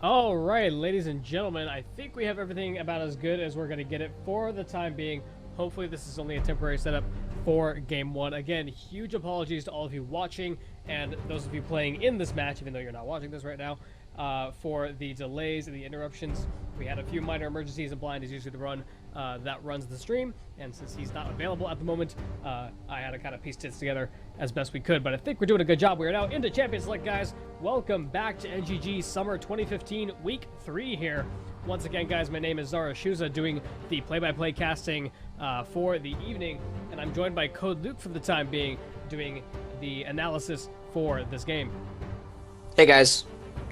All right, ladies and gentlemen, I think we have everything about as good as we're going to get it for the time being. Hopefully, this is only a temporary setup for Game 1. Again, huge apologies to all of you watching and those of you playing in this match, even though you're not watching this right now, for the delays and the interruptions. We had a few minor emergencies, and Blind is usually the run that runs the stream, and since he's not available at the moment, I had to kind of piece this together as best we could, but I think we're doing a good job. We are now into Champions Select, guys. Welcome back to NGG Summer 2015 Week 3 here. Once again, guys, my name is Zara Shuza, doing the play-by-play casting for the evening, and I'm joined by Code Luke for the time being, doing the analysis for this game. Hey guys,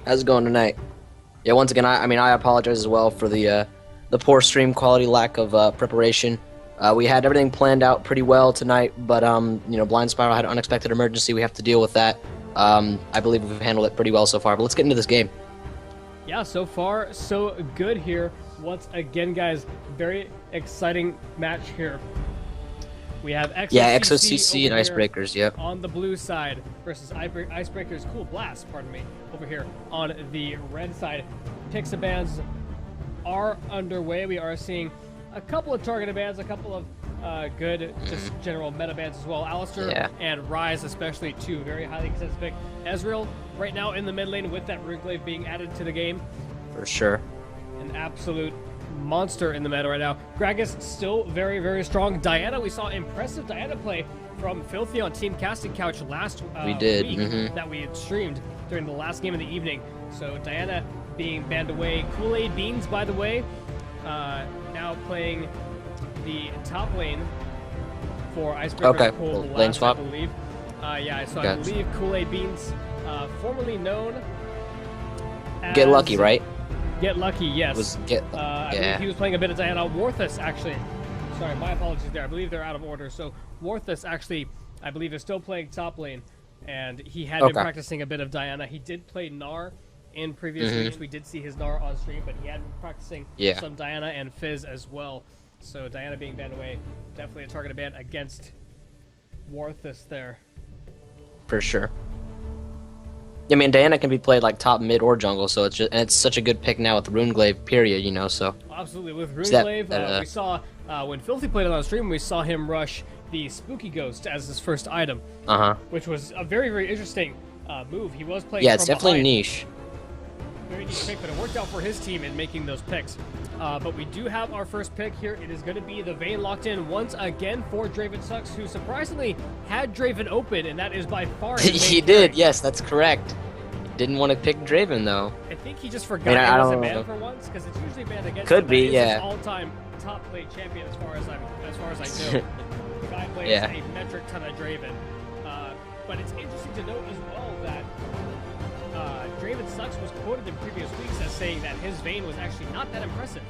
how's it going tonight? Yeah, once again, I apologize as well for the poor stream quality, lack of preparation. We had everything planned out pretty well tonight, but Blind Spiral had an unexpected emergency. We have to deal with that. I believe we've handled it pretty well so far, but let's get into this game. Yeah, so far so good here. Once again, guys, very exciting match here. We have EXOcc and Icebreakers, yep. On the blue side versus Icebreakers, Cool Blast, pardon me, over here on the red side. Picks and bans are underway. We are seeing a couple of targeted bans, a couple of good, just general meta bans as well. Alistair and Rise, especially two very highly contested pick. Ezreal right now in the mid lane with that Runeglaive being added to the game. For sure. An absolute monster in the meta right now. Gragas still very, very strong. Diana, we saw impressive Diana play from Filthy on Team Casting Couch last week that we had streamed during the last game of the evening. So Diana being banned away. Kool-Aid Beans, by the way, now playing the top lane for Icebreaker Cool Blast, lane swap. I believe. So I believe Kool-Aid Beans, formerly known as... Get Lucky, right? Get Lucky, yes. I believe he was playing a bit of Diana. Warthus, actually. Sorry, my apologies there. I believe they're out of order. So Warthus, actually, I believe is still playing top lane. And he had been practicing a bit of Diana. He did play Gnar in previous weeks. We did see his Gnar on stream, but he had been practicing some Diana and Fizz as well. So Diana being banned away, definitely a targeted ban against Warthus there. For sure. I mean, Diana can be played like top, mid, or jungle, so it's such a good pick now with Runeglaive, period, so. Absolutely, with Runeglaive, we saw, when Filthy played it on stream, we saw him rush the Spooky Ghost as his first item. Which was a very, very interesting move. He was playing it's definitely niche. Very niche pick, but it worked out for his team in making those picks. But we do have our first pick here. It is going to be the Vayne locked in once again for Draven Sucks, who surprisingly had Draven open, and that is by far his He did, yes, that's correct. Didn't want to pick Draven, though. I think he just forgot it wasn't banned for once, because it's usually banned against him. Could be, his all-time top play champion as far as I know. The guy plays a metric ton of Draven. But it's interesting to note as well that Draven Sucks was quoted in previous weeks as saying that his Vayne was actually not that impressive.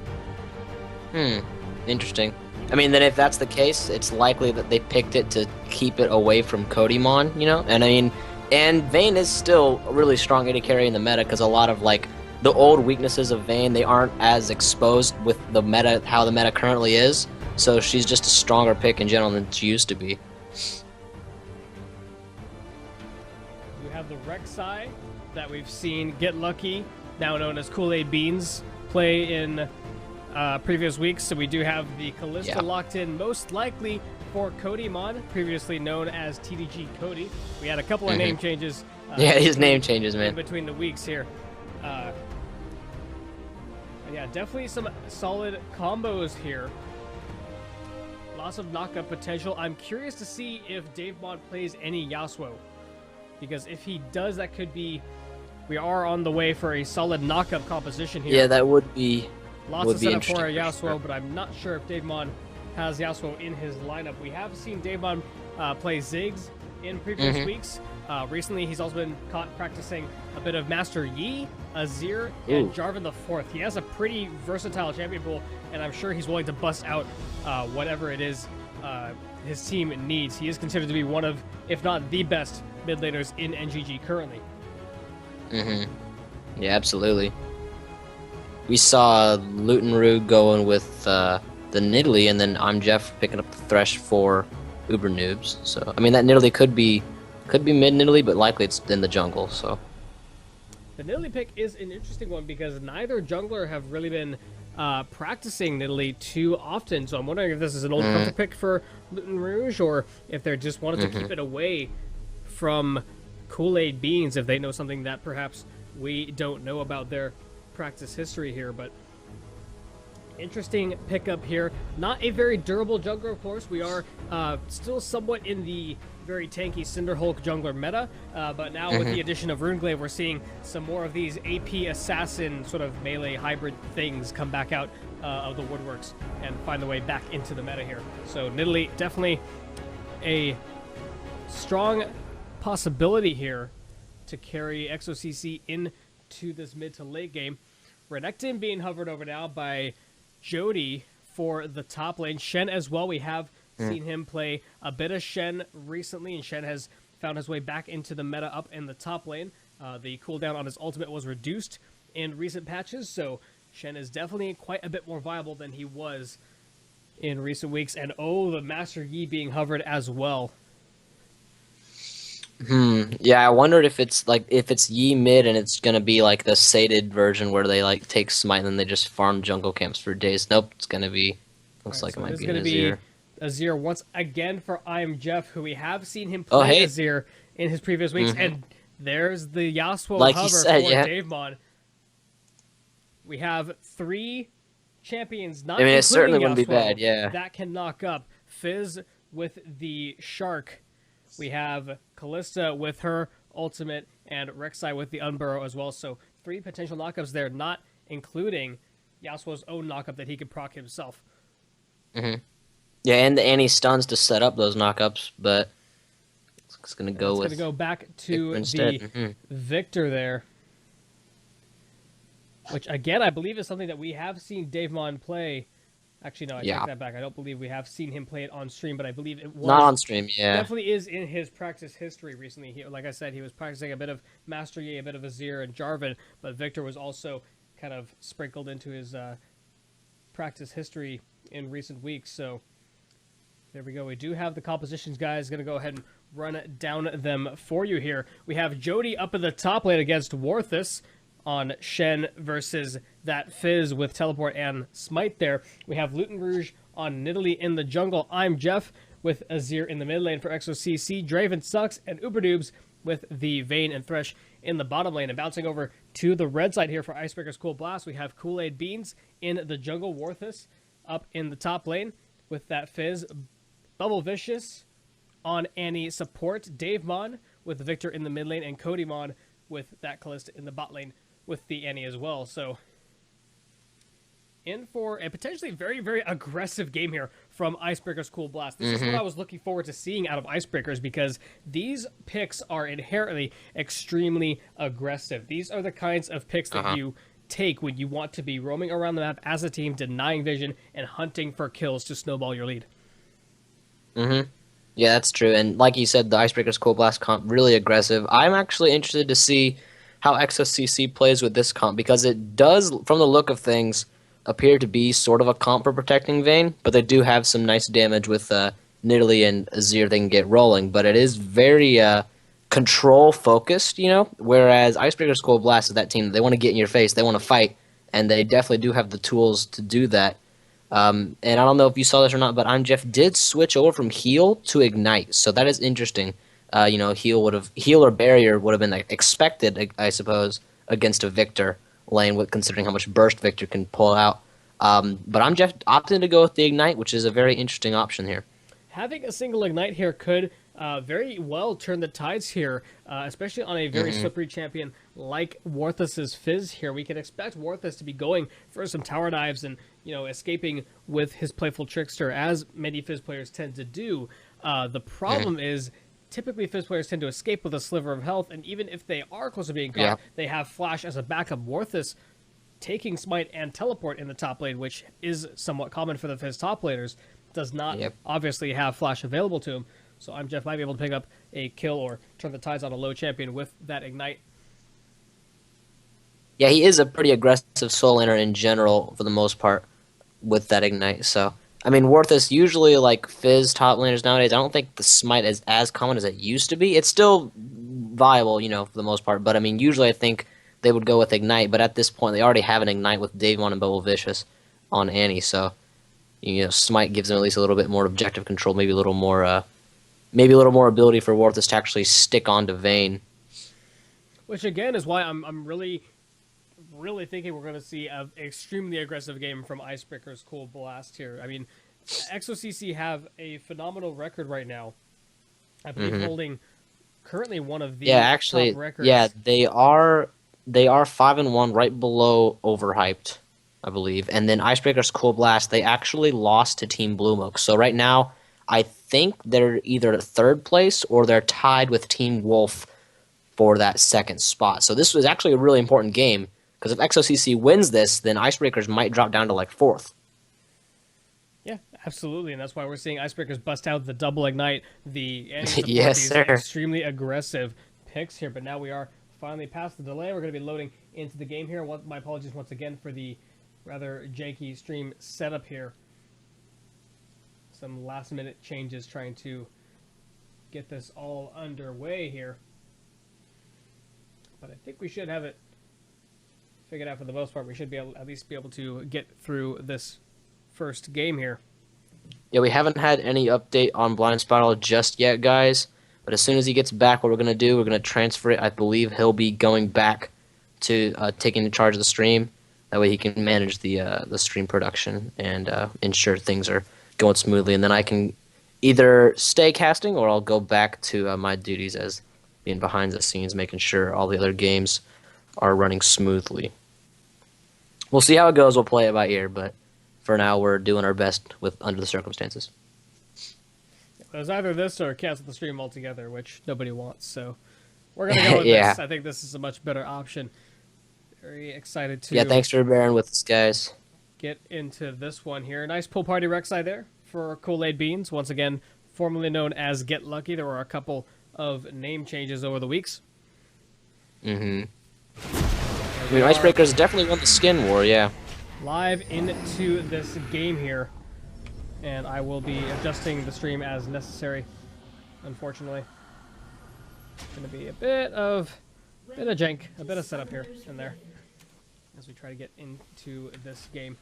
Interesting. I mean, then if that's the case, it's likely that they picked it to keep it away from Kodimon, And I mean, and Vayne is still a really strong AD carry in the meta, because a lot of the old weaknesses of Vayne, they aren't as exposed with the meta, how the meta currently is. So she's just a stronger pick in general than she used to be. We have the Rek'Sai that we've seen Get Lucky, now known as Kool-Aid Beans, play in previous weeks. So we do have the Kalista locked in, most likely for Kodimon, previously known as TDG Cody. We had a couple of name changes. His name changes, man. In between the weeks here. Definitely some solid combos here. Lots of knockup potential. I'm curious to see if Dave Mod plays any Yasuo, because if he does, that could be... We are on the way for a solid knockup composition here. Yeah, that would be... Lots of setup for a Yasuo, but I'm not sure if Dave Mod has Yasuo in his lineup. We have seen Dave Mod play Ziggs in previous weeks. Recently, he's also been caught practicing a bit of Master Yi, Azir, and Jarvan the Fourth. He has a pretty versatile champion pool, and I'm sure he's willing to bust out whatever it is his team needs. He is considered to be one of, if not the best, mid laners in NGG currently. Yeah, absolutely. We saw Luton Rue going with the Nidalee, and then I'm Jeff picking up the Thresh for Uber Noobs. So I mean, that Nidalee could be mid Nidalee, but likely it's in the jungle. So the Nidalee pick is an interesting one because neither jungler have really been practicing Nidalee too often. So I'm wondering if this is an old comfort pick for Luton Rouge, or if they just wanted to keep it away from Kool-Aid Beans, if they know something that perhaps we don't know about their practice history here. But interesting pickup here. Not a very durable jungler, of course. We are still somewhat in the very tanky Cinderhulk jungler meta, but now with the addition of Runeglaive, we're seeing some more of these AP assassin sort of melee hybrid things come back out of the woodworks and find their way back into the meta here. So Nidalee, definitely a strong possibility here to carry EXOcc into this mid to late game. Renekton being hovered over now by Jody for the top lane. Shen as well. We have seen him play a bit of Shen recently, and Shen has found his way back into the meta up in the top lane. The cooldown on his ultimate was reduced in recent patches, so Shen is definitely quite a bit more viable than he was in recent weeks. And oh, the Master Yi being hovered as well. Yeah, I wondered if it's Yi mid and it's gonna be like the sated version where they like take smite and then they just farm jungle camps for days. Nope, it's gonna be looks like it might be an Azir. Azir once again for I Am Jeff, who we have seen him play Azir in his previous weeks, and there's the Yasuo like hover said, for Davemon. We have 3 champions, not it certainly wouldn't be Yasuo, bad, that can knock up. Fizz with the Shark. We have Kalista with her ultimate, and Rek'Sai with the Unburrow as well. So 3 potential knockups there, not including Yasuo's own knockup that he could proc himself. Yeah, and the anti stuns to set up those knockups, but it's gonna go with. It's gonna go back to the Victor there, which again I believe is something that we have seen Davemon play. Actually, no, I take that back. I don't believe we have seen him play it on stream, but I believe it was not on stream. Yeah, definitely is in his practice history recently. He, like I said, he was practicing a bit of Master Yi, a bit of Azir and Jarvan, but Victor was also kind of sprinkled into his practice history in recent weeks. So there we go. We do have the compositions, guys. Going to go ahead and run down them for you here. We have Jody up in the top lane against Warthus on Shen versus that Fizz with Teleport and Smite there. We have Luton Rouge on Nidalee in the jungle. I'm Jeff with Azir in the mid lane for EXOcc. Draven Sucks and Uberdoobs with the Vayne and Thresh in the bottom lane. And bouncing over to the red side here for Icebreaker's Cool Blast, we have Kool-Aid Beans in the jungle. Warthus up in the top lane with that Fizz. Bubble Vicious on Annie support. Davemon with the Victor in the mid lane, and Codymon with that Kalista in the bot lane with the Annie as well. So in for a potentially very, very aggressive game here from Icebreaker's Cool Blast. This is what I was looking forward to seeing out of Icebreakers, because these picks are inherently extremely aggressive. These are the kinds of picks that you take when you want to be roaming around the map as a team, denying vision and hunting for kills to snowball your lead. Yeah, that's true. And like you said, the Icebreaker's Cold Blast comp, really aggressive. I'm actually interested to see how EXOcc plays with this comp, because it does, from the look of things, appear to be sort of a comp for protecting Vayne, but they do have some nice damage with Nidalee and Azir they can get rolling. But it is very control-focused, you know, whereas Icebreaker's Cold Blast is that team, they want to get in your face, they want to fight, and they definitely do have the tools to do that. And I don't know if you saw this or not, but I'm Jeff did switch over from heal to ignite, so that is interesting. You know, heal or barrier would have been expected, I suppose, against a Victor lane, considering how much burst Victor can pull out. But I'm Jeff opting to go with the ignite, which is a very interesting option here. Having a single ignite here could very well turn the tides here, especially on a very slippery champion like Warthus's Fizz here. We can expect Warthus to be going for some tower dives and, you know, escaping with his playful trickster, as many Fizz players tend to do. The problem is, typically Fizz players tend to escape with a sliver of health, and even if they are close to being caught, they have Flash as a backup. Warthus taking Smite and Teleport in the top lane, which is somewhat common for the Fizz top laners, does not obviously have Flash available to him. So I'm Jeff might be able to pick up a kill or turn the tides on a low champion with that ignite. Yeah, he is a pretty aggressive soul laner in general for the most part with that ignite. So I mean, Warthus usually like Fizz top laners nowadays. I don't think the smite is as common as it used to be. It's still viable, you know, for the most part. But I mean, usually I think they would go with Ignite, but at this point they already have an Ignite with Davon and Bubble Vicious on Annie, so Smite gives them at least a little bit more objective control, maybe a little more ability for Warthus to actually stick onto Vayne. Which again is why I'm really thinking we're going to see an extremely aggressive game from Icebreaker's Cool Blast here. I mean, EXOcc have a phenomenal record right now. I believe holding currently one of the top records. Yeah, they are 5-1, right below Overhyped, I believe. And then Icebreaker's Cool Blast, they actually lost to Team Bluemook. So right now, I think they're either third place or they're tied with Team Wolf for that second spot. So this was actually a really important game, because if EXOcc wins this, then Icebreakers might drop down to like fourth. Yeah, absolutely, and that's why we're seeing Icebreakers bust out the double Ignite, Yes, these sir. extremely aggressive picks here. But now we are finally past the delay. We're going to be loading into the game here. My apologies once again for the rather janky stream setup here. Some last-minute changes trying to get this all underway here. But I think we should have it figured out for the most part. We should be able, at least be able to get through this first game here. Yeah, we haven't had any update on Blind Spiral just yet, guys. But as soon as he gets back, what we're going to do, we're going to transfer it. I believe he'll be going back to taking charge of the stream. That way he can manage the stream production and ensure things are going smoothly. And then I can either stay casting or I'll go back to my duties as being behind the scenes, making sure all the other games are running smoothly. We'll see how it goes. We'll play it by ear, but for now, we're doing our best under the circumstances. It was either this or cancel the stream altogether, which nobody wants. So we're going to go with this. I think this is a much better option. Very excited to thanks for bearing with us, guys. Get into this one here. Nice pool party Rek'Sai there for Kool-Aid Beans. Once again, formerly known as Get Lucky. There were a couple of name changes over the weeks. I mean, Icebreakers definitely won the skin war, yeah. Live into this game here, and I will be adjusting the stream as necessary. Unfortunately, it's going to be a bit of jank, a bit of setup here and there as we try to get into this game.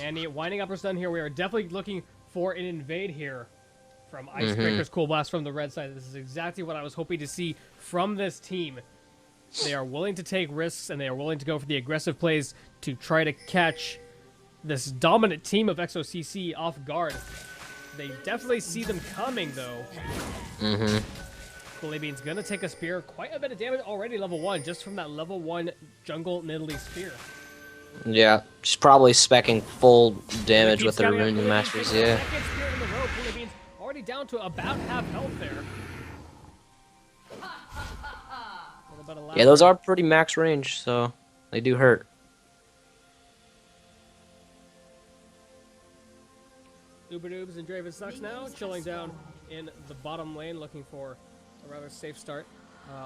And the winding uppers done here. We are definitely looking for an invade here from Icebreaker's Cool Blast from the red side. This is exactly what I was hoping to see from this team. They are willing to take risks, and they are willing to go for the aggressive plays to try to catch this dominant team of EXOcc off guard. They definitely see them coming, though. Kool-Aid Bean's going to take a spear. Quite a bit of damage already, level 1, just from that level 1 jungle Nidalee spear. Yeah, she's probably specking full damage with her Rune Masters, yeah. Already down to about half health there. Yeah, those are pretty max range, so they do hurt. Uberdoobs and Draven Sucks now chilling down in the bottom lane, looking for a rather safe start.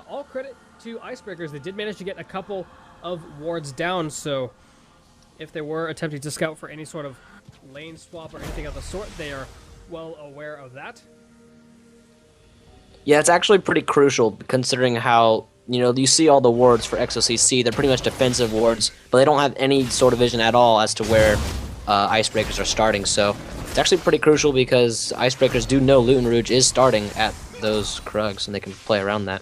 All credit to Icebreakers. They did manage to get a couple of wards down, so if they were attempting to scout for any sort of lane swap or anything of the sort, they are well aware of that. Yeah, it's actually pretty crucial considering how, you see all the wards for EXOcc. They're pretty much defensive wards, but they don't have any sort of vision at all as to where Icebreakers are starting. So it's actually pretty crucial because Icebreakers do know Luton Rouge is starting at those Krugs, and they can play around that.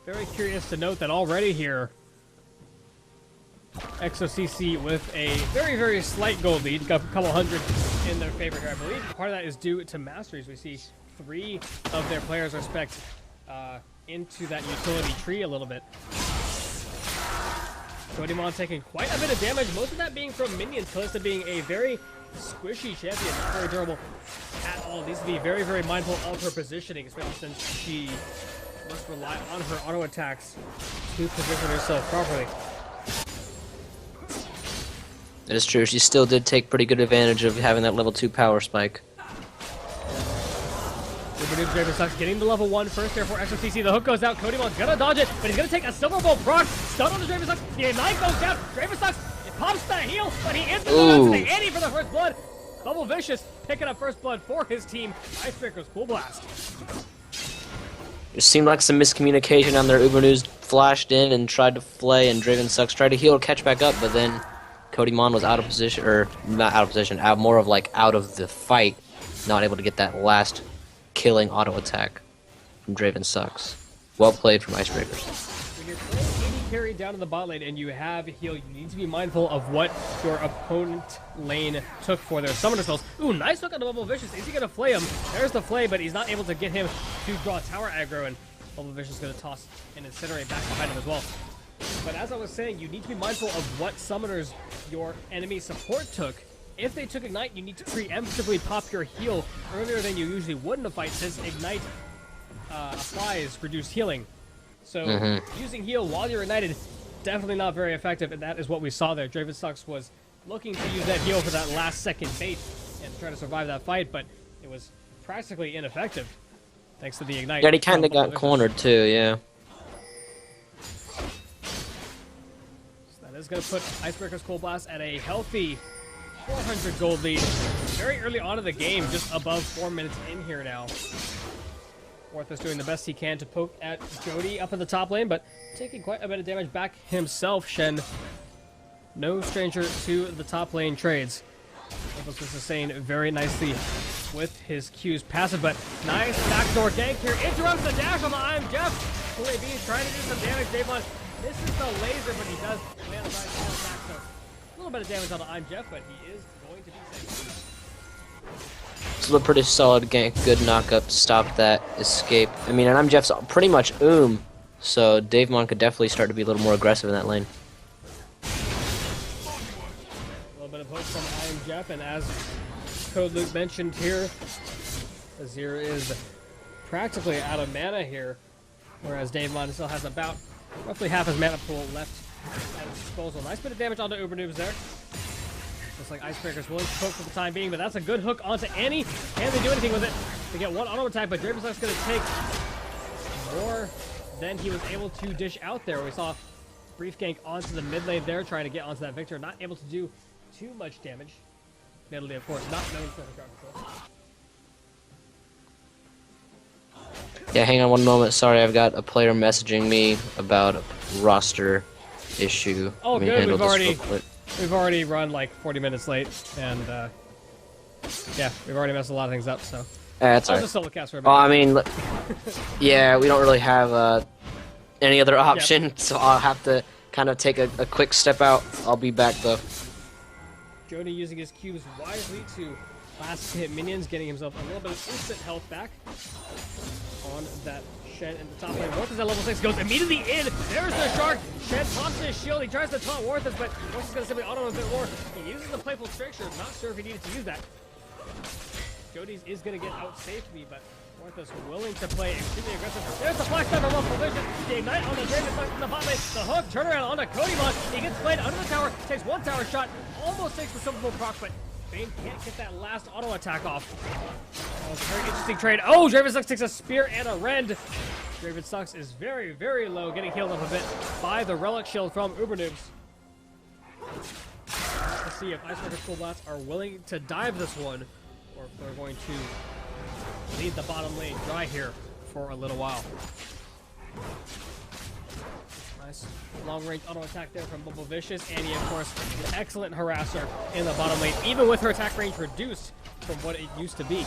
Very curious to note that already here, EXOcc with a very, very slight gold lead, got a couple hundred in their favor here, I believe. Part of that is due to masteries. We see 3 of their players are spec'd into that utility tree a little bit. Kodimon taking quite a bit of damage, most of that being from minions, Kalista being a very squishy champion, not very durable at all. Needs to be very, very mindful of her positioning, especially since she must rely on her auto attacks to position herself properly. It is true. She still did take pretty good advantage of having that level 2 power spike. Draven Sucks getting the level 1 first there for EXOcc. The hook goes out. Kodymon's gonna dodge it, but he's gonna take a Silver Bolt proc. Stun on the Draven Sucks. The Ignite goes down. Draven Sucks pops the heal, but he is going to the Annie for the first blood. Bubble Vicious picking up first blood for his team. Icebreaker's Cool Blast. It seemed like some miscommunication on their Uber News flashed in and tried to flay, and DravenSucks tried to heal, catch back up, but then Cody Mon was out of position, or not out of position, more of like out of the fight, not able to get that last killing auto attack from DravenSucks. Well played from Icebreakers. When you're playing AD carry down in the bot lane and you have a heal, you need to be mindful of what your opponent lane took for their summoner spells. Ooh, nice hook on the Bubble Vicious. Is he going to flay him? There's the flay, but he's not able to get him to draw tower aggro, and Bubble Vicious is going to toss and incinerate back behind him as well. But as I was saying, you need to be mindful of what summoners your enemy support took. If they took Ignite, you need to preemptively pop your heal earlier than you usually would in a fight, since Ignite applies reduced healing. So using heal while you're ignited, definitely not very effective, and that is what we saw there. DravenSucks was looking to use that heal for that last second bait and try to survive that fight, but it was practically ineffective thanks to the Ignite. Yeah, he kind of got cornered too, yeah. So that is going to put Icebreaker's Cold Blast at a healthy 400 gold lead very early on in the game, just above 4 minutes in here now. Worth is doing the best he can to poke at Jody up in the top lane, but taking quite a bit of damage back himself. Shen, no stranger to the top lane trades. Able to sustain very nicely with his Q's passive, but nice backdoor gank here. Interrupts the dash on the I'm Jeff. Kool-Aid Beans trying to do some damage. Davon misses the laser, but he does land a nice back, so a little bit of damage on the I'm Jeff, but he is going to be safe. This is a pretty solid gank, good knockup to stop that escape. I mean, and I'm Jeff's pretty much so Davemon could definitely start to be a little more aggressive in that lane. A little bit of hope from I Am Jeff, and as Code Luke mentioned here, Azir is practically out of mana here, whereas Davemon still has about roughly half his mana pool left at his disposal. Nice bit of damage onto Uber Noobs there. Looks like Icebreaker's willing to poke for the time being, but that's a good hook onto Annie. Can they do anything with it? They get one auto attack, but DravenSucks going to take more than he was able to dish out there. We saw brief gank onto the mid lane there, trying to get onto that Victor. Not able to do too much damage. Medley, of course, not known for her control. Yeah, hang on one moment. Sorry, I've got a player messaging me about a roster issue. Oh, good. We've already run like 40 minutes late, and yeah, we've already messed a lot of things up, so. That's I'll alright. just solo cast for a bit. Well, I mean, yeah, we don't really have any other option, so I'll have to kind of take a quick step out. I'll be back though. Jody using his cubes wisely to last hit minions, getting himself a little bit of instant health back on that Shen in the top lane. Worthless at level 6 goes immediately in. There's the shark. Shen pops his shield. He tries to taunt Worthless, but Worthless is going to simply auto him a bit more. He uses the playful stricture. Not sure if he needed to use that. Jody's is going to get out-saved me, but Worthless willing to play extremely aggressive. There's the flash time from Multiple Vision. The ignite on the DravenSucks in the bot lane. The hook, turnaround onto Codymon. He gets played under the tower, takes one tower shot, almost takes the simple proc, but Bane can't get that last auto attack off. Oh, it's a very interesting trade. Oh, DravenSucks takes a spear and a rend. DravenSucks is very, very low, getting healed up a bit by the relic shield from Uber Noobs. Let's see if Icebreaker's Cool Blast are willing to dive this one, or if they're going to leave the bottom lane dry here for a little while. Nice long-range auto attack there from Bubble Vicious. Annie, of course, an excellent harasser in the bottom lane, even with her attack range reduced from what it used to be.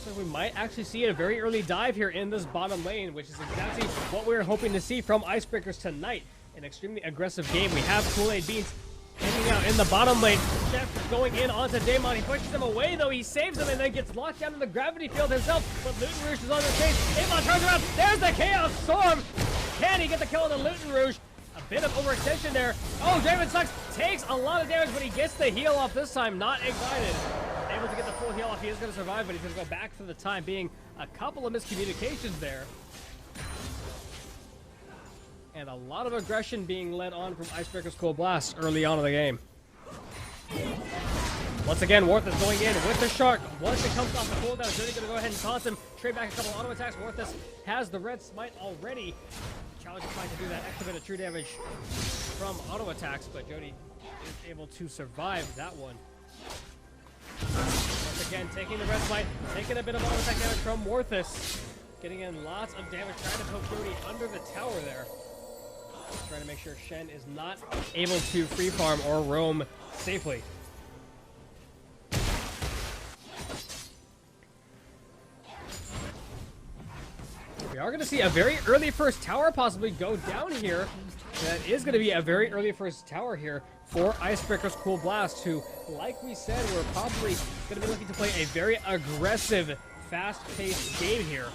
So we might actually see a very early dive here in this bottom lane, which is exactly what we were hoping to see from Icebreakers tonight. An extremely aggressive game. We have Kool-Aid Beans hanging out in the bottom lane. Chef going in onto Damon. He pushes him away, though. He saves him and then gets locked down in the gravity field himself. But Luton Rouge is on the chase. Damon turns around. There's the Chaos Storm. Can he get the kill on the Luton Rouge? A bit of overextension there. Oh, DravenSucks takes a lot of damage, but he gets the heal off this time. Not ignited. Able to get the full heal off. He is going to survive, but he's going to go back for the time being. A couple of miscommunications there. And a lot of aggression being led on from Icebreaker's Cold Blast early on in the game. Once again, Worthless going in with the Shark. Once it comes off the cooldown, Jody going to go ahead and taunt him. Trade back a couple auto attacks. Worthless has the red smite already. Challenge trying to do that extra bit of true damage from auto attacks, but Jody is able to survive that one. Once again, taking the respite, taking a bit of auto attack damage from Worthus. Getting in lots of damage, trying to poke Jody under the tower there. Trying to make sure Shen is not able to free farm or roam safely. We are going to see a very early first tower possibly go down here. That is going to be a very early first tower here for Icebreaker's Cool Blast, who, like we said, we're probably going to be looking to play a very aggressive, fast-paced game here.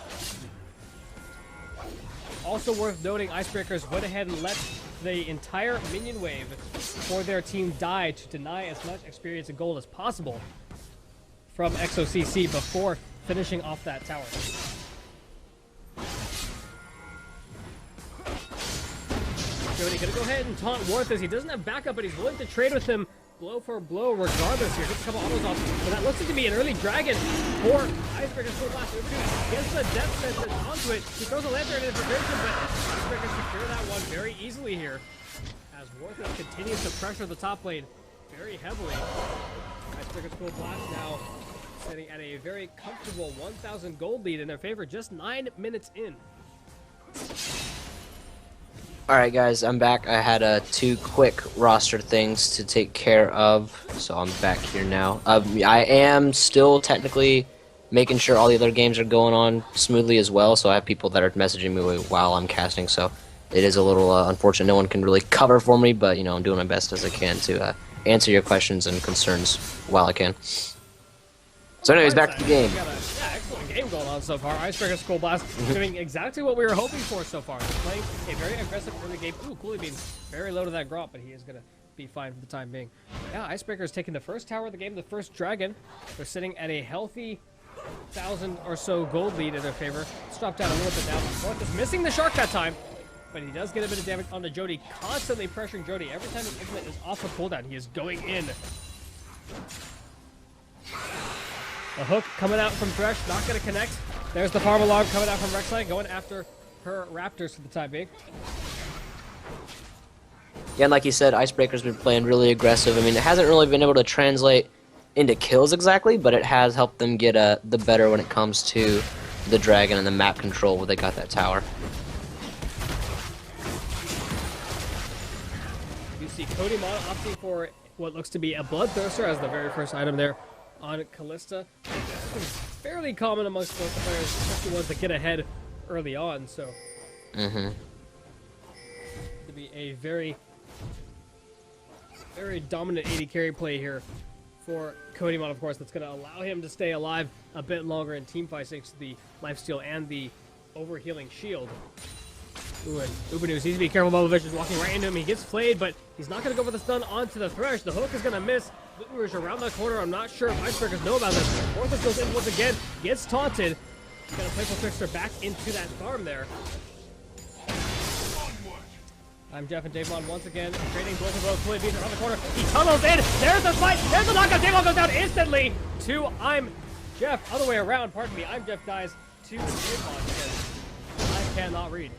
Also worth noting, Icebreakers went ahead and let the entire minion wave for their team die to deny as much experience and gold as possible from EXOcc before finishing off that tower. Jody gonna go ahead and taunt Worthus. He doesn't have backup, but he's willing to trade with him blow for blow regardless here. Gets a couple autos off, but that looks like to be an early dragon for Icebreaker's Full Blast. Gets the death sentence onto it. He throws a lantern in for Vision, but Icebreaker secure that one very easily here as Worthus continues to pressure the top lane very heavily. Icebreaker's Full Blast now sitting at a very comfortable 1,000 gold lead in their favor, just 9 minutes in. Alright guys, I'm back. I had 2 quick roster things to take care of, so I'm back here now. I am still technically making sure all the other games are going on smoothly as well, so I have people that are messaging me while I'm casting, so it is a little unfortunate. No one can really cover for me, but you know, I'm doing my best as I can to answer your questions and concerns while I can. So anyways, back to the game. Excellent game going on so far. Icebreaker's Cool Blast doing exactly what we were hoping for so far. They're playing a very aggressive early game. Ooh, Coolie Beans very low to that Grot, but he is going to be fine for the time being. Yeah, Icebreaker is taking the first tower of the game, the first dragon. They're sitting at a healthy 1,000 or so gold lead in their favor. Let's drop down a little bit now. Fourth is missing the shark that time, but he does get a bit of damage onto Jody, constantly pressuring Jody. Every time his infinite is off of cooldown, he is going in. The hook coming out from Thresh, not going to connect. There's the farm alarm coming out from Rek'Sai, going after her Raptors for the time being. Yeah, and like you said, Icebreaker's been playing really aggressive. I mean, it hasn't really been able to translate into kills exactly, but it has helped them get the better when it comes to the dragon and the map control where they got that tower. You see Cody Mon opting for what looks to be a Bloodthirster as the very first item there on Callista. Fairly common amongst most players, especially ones that get ahead early on, so to be a very dominant AD carry play here for Kodimon, of course. That's going to allow him to stay alive a bit longer in team fights thanks to the lifesteal and the overhealing shield. Ooh, and Ubernews needs to be careful. Bubble is walking right into him. He gets flayed, but he's not going to go for the stun onto the Thresh. The hook is going to miss. Rouge around that corner. I'm not sure if Icebreakers know about this. Orthus goes in once again, gets taunted. He's going to play for Trickster back into that farm there. I'm Jeff and Davon once again, trading both of those. Fully beats around the corner. He tunnels in. There's the fight. There's the knockout. Davon goes down instantly to I'm Jeff. Other way around, pardon me. I'm Jeff dies to Davon because I cannot read.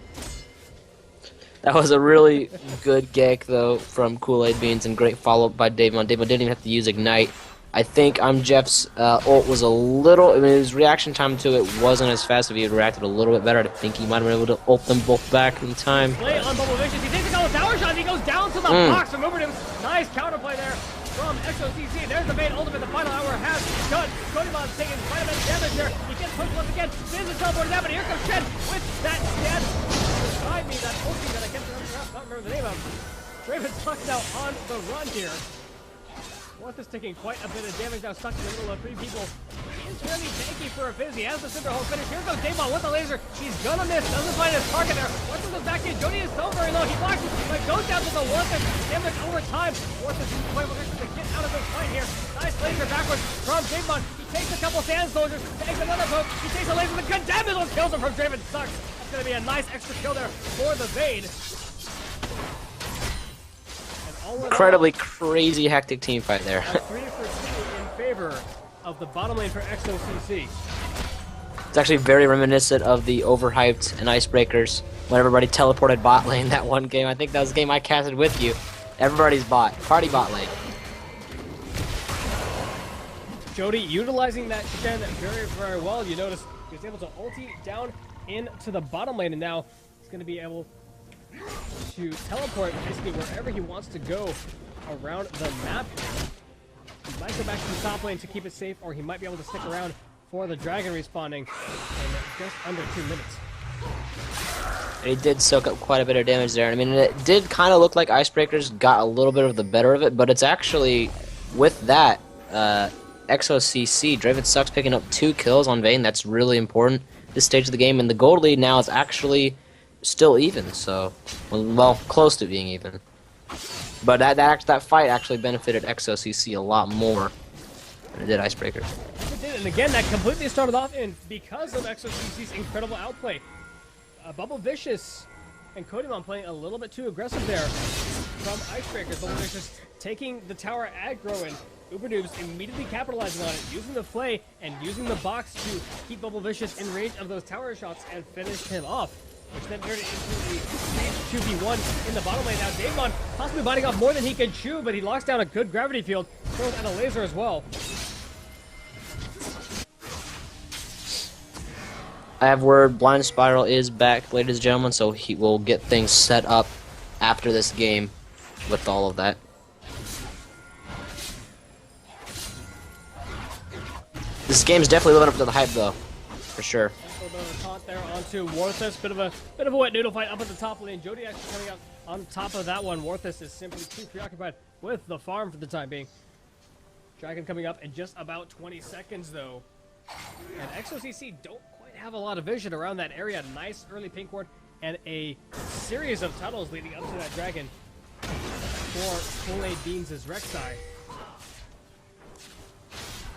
That was a really good gank, though, from Kool-Aid Beans, and great follow-up by Davon. Davon didn't even have to use Ignite. I think Jeff's ult was a little... I mean, his reaction time to it wasn't as fast. If he had reacted a little bit better, I think he might have been able to ult them both back in time. Play on Bubble Vicious. He takes a couple tower shots. He goes down to the box from Ubernews. Nice counterplay there from EXOcc. There's the main ultimate. The final hour has begun. Kodymon's taking quite a bit of damage there. He gets pushed once again. Fizz is teleported down, but here comes Shen with that stand. Behind me, that ulti that I can't remember the name of. Draven sucks out on the run here. Worth is taking quite a bit of damage now, stuck in the middle of 3 people. He is fairly tanky for a Fizz. He has the Cinderhole finish. Here goes Davon with the laser. He's gonna miss. Doesn't find his target there. Worth goes back in. Jody is so very low. He blocks it, but goes down to the Worth damage over time. Worth is quite to get out of this fight here. Nice laser backwards from Davon. He takes a couple sand soldiers, takes another poke. He takes a laser. The condemned missile kills him from Draven. Sucks. That's gonna be a nice extra kill there for the Vayne. Incredibly crazy hectic team fight there. 3 for 2 in favor of the bottom lane for EXOcc. It's actually very reminiscent of the overhyped and icebreakers when everybody teleported bot lane that one game. I think that was the game I casted with you. Everybody's bot. Party bot lane. Jody utilizing that Shen very, very well. You notice he was able to ulti down into the bottom lane, and now he's going to be able to teleport basically wherever he wants to go around the map. He might go back to the top lane to keep it safe, or he might be able to stick around for the dragon respawning in just under 2 minutes. He did soak up quite a bit of damage there. I mean, it did kind of look like icebreakers got a little bit of the better of it, but it's actually, with that, EXOcc, Draven Sucks picking up 2 kills on Vayne. That's really important this stage of the game, and the gold lead now is actually still even, so, well, close to being even. But that fight actually benefited EXOcc a lot more than it did icebreakers. It did, and again, that completely started off in because of EXOcc's incredible outplay. Bubble Vicious and Kodimon playing a little bit too aggressive there from Icebreakers. Bubble Vicious taking the tower aggro, and Ubernoobs immediately capitalizing on it, using the Flay and using the box to keep Bubble Vicious in range of those tower shots and finish him off, which then turned it into a 2v1 in the bottom lane. Now Damon possibly biting off more than he can chew, but he locks down a good gravity field, throws out a laser as well. I have word Blind Spiral is back, ladies and gentlemen, so he will get things set up after this game with all of that. This game's definitely living up to the hype, though, for sure. A little bit of a taunt there onto Worthless. Bit of a wet noodle fight up at the top lane. Jody actually coming out on top of that one. Worthless is simply too preoccupied with the farm for the time being. Dragon coming up in just about 20 seconds, though. And EXOcc don't quite have a lot of vision around that area. Nice early pink ward and a series of tunnels leading up to that dragon for Kool-Aid Beans' Rek'Sai.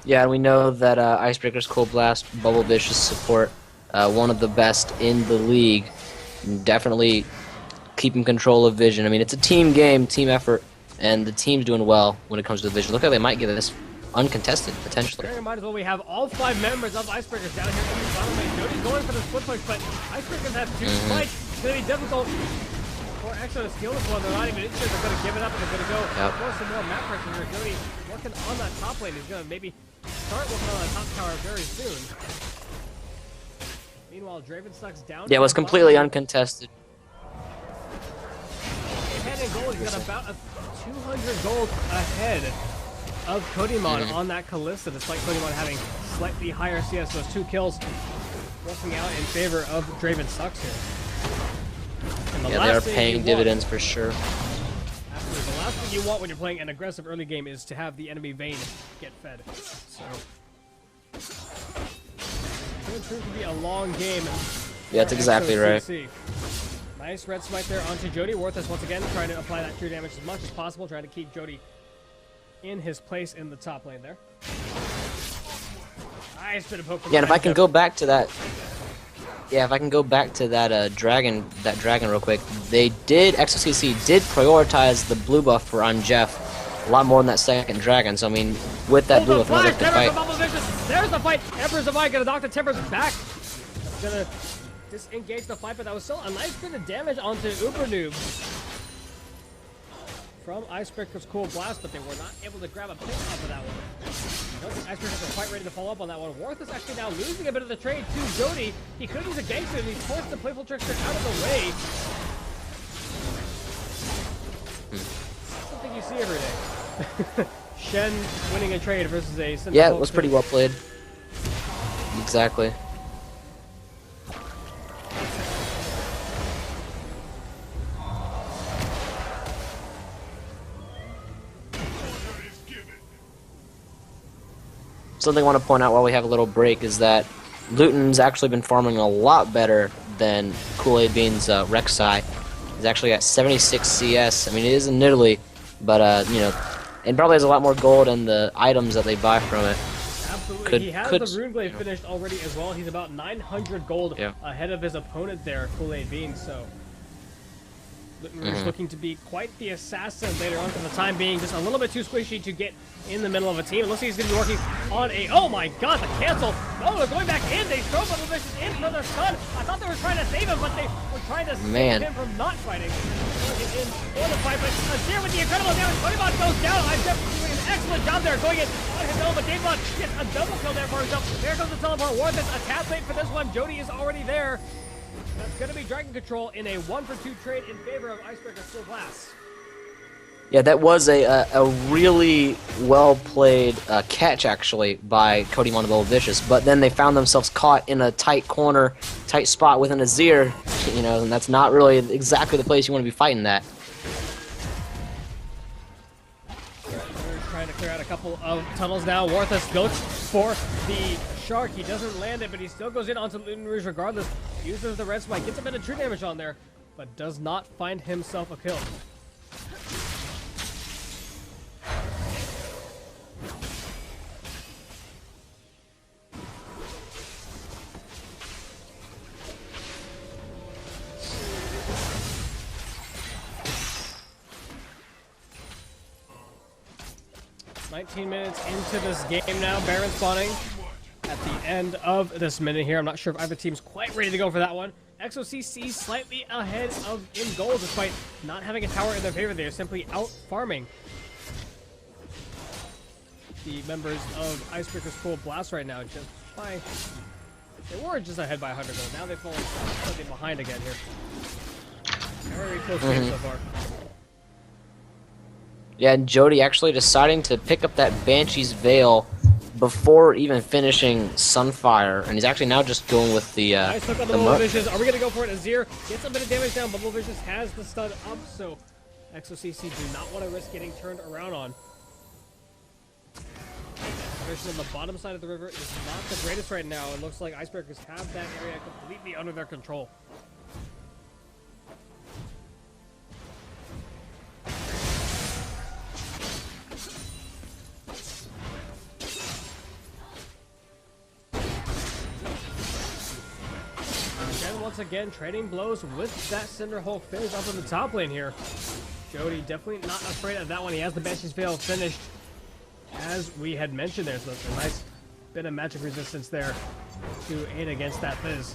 Yeah, and we know that Icebreaker's Cold Blast, Bubble Vicious support, one of the best in the league. Definitely keeping control of vision. I mean, it's a team game, team effort, and the team's doing well when it comes to the vision. Look how they might get this uncontested, potentially. Bearing in mind as well, we have all 5 members of Icebreakers down here in the bottom lane. Jody's going for the split push, but Icebreakers have 2 fights. It's going to be difficult for EXO to steal this one. They're not even interested. They're going to give it up, and they're going to go for some more map pressure here. Jody working on that top lane. He's going to maybe start working on that top tower very soon. Meanwhile, Draven Sucks down. Yeah, it was completely uncontested. Ahead in gold, he's got about a 200 gold ahead of Kodimon on that Kalista, despite Kodimon having slightly higher CS. Those 2 kills working out in favor of Draven Sucks here. And Yeah, they are paying dividends for sure. Absolutely. The last thing you want when you're playing an aggressive early game is to have the enemy Vayne get fed. So, could prove to be a long game. Yeah, that's exactly right. Nice red smite there onto Jody. Worthless once again trying to apply that true damage as much as possible, trying to keep Jody in his place in the top lane there. Nice bit of poke from Yeah, and if I can go back to that, dragon real quick, EXOcc did prioritize the blue buff for on Jeff a lot more than that second dragon. So I mean, with that blue buff, another fight. There's the fight. Emperor's of Ice gonna knock the Tempers back. Gonna disengage the fight, but that was still a nice bit of damage onto Ubernoob from Icebreaker's Cool Blast, but they were not able to grab a pick off of that one. Icebreakers are quite ready to follow up on that one. Worth is actually now losing a bit of the trade to Jody. He could use a gangster, and he's forced the Playful Trickster out of the way. Something you see every day. Shen winning a trade versus a simple. Yeah, it was pretty well played. Exactly. Something I want to point out while we have a little break is that Luton's actually been farming a lot better than Kool-Aid Beans' Rek'Sai. He's actually at 76 CS. I mean, it is in Italy, but, you know, and probably has a lot more gold in the items that they buy from it. Absolutely. He has the Rune Glaive finished already as well. He's about 900 gold ahead of his opponent there, Kool-Aid Beans, so... Something you see every day. He has the Rune Glaive finished already as well. He's about 900 gold ahead of his opponent there, Kool-Aid Beans, so... Absolutely. He has the Rune Glaive finished already as well. He's about 900 gold ahead of his opponent there, Kool-Aid Beans, so... Rouge looking to be quite the assassin later on for the time being. Just a little bit too squishy to get in the middle of a team. It looks like he's going to be working on a... Oh my god, the cancel! Oh, they're going back in. They throw Bubble Vicious in for their stun. I thought they were trying to save him, but they were trying to save him from not fighting. In for the fight, but Azir with the incredible damage. Kodimon goes down. I'm definitely doing an excellent job there going in on his own, but Davon gets a double kill there for himself. There goes the teleport. Warthus a tad late for this one. Jody is already there. That's going to be Dragon Control in a 1-for-2 trade in favor of Icebreaker School Blast. Yeah, that was a really well-played catch, actually, by Kodimon and Bubble Vicious, but then they found themselves caught in a tight corner, tight spot with an Azir, you know, and that's not really exactly the place you want to be fighting that. They're trying to clear out a couple of tunnels now. Warthus goes for the Shark. He doesn't land it, but he still goes in onto Luton Rouge regardless. Uses the red spike, gets a bit of true damage on there, but does not find himself a kill. 19 minutes into this game now. Baron spawning at the end of this minute here. I'm not sure if either team's quite ready to go for that one. EXOcc slightly ahead of in gold despite not having a tower in their favor. They're simply out farming the members of Icebreaker School Blast right now. Just by, they were just ahead by 100 gold. Now they've fallen slightly behind again here. Very close game so far. Yeah, and Jody actually deciding to pick up that Banshee's Veil before even finishing Sunfire, and he's actually now just going with the nice hook on the Bubble Vicious. Are we going to go for it? Azir gets a bit of damage down. Bubble Vicious has the stun up, so EXOcc do not want to risk getting turned around on. Position on the bottom side of the river is not the greatest right now. It looks like Icebreakers have that area completely under their control. Once again, trading blows with that Cinderhulk finish up in the top lane here. Jody definitely not afraid of that one. He has the Banshee's Veil finished, as we had mentioned. There's a nice bit of magic resistance there to aid against that Fizz.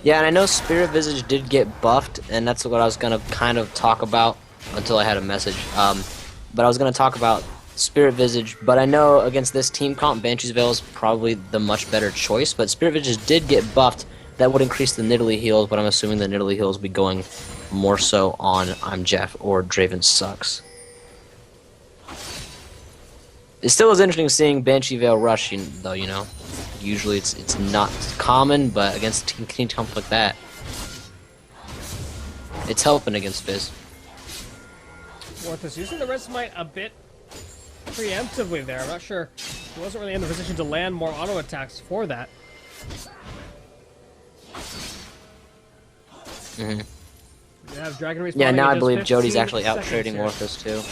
Yeah, and I know Spirit Visage did get buffed, and that's what I was going to kind of talk about until I had a message. But I was going to talk about Spirit Visage, but I know against this team comp, Banshee's Veil is probably the much better choice, but Spirit Visage did get buffed. That would increase the Nidalee heals, but I'm assuming the Nidalee heals will be going more so on I'm Jeff or Draven Sucks. It still is interesting seeing Banshee Veil rush, though, you know. Usually it's not common, but against team comp like that, it's helping against Fizz. Warthus using the Red Smite a bit preemptively there. I'm not sure. He wasn't really in the position to land more auto attacks for that. We have Dragon respawning. Yeah, now I believe 15 Jody's actually out trading Warthus too.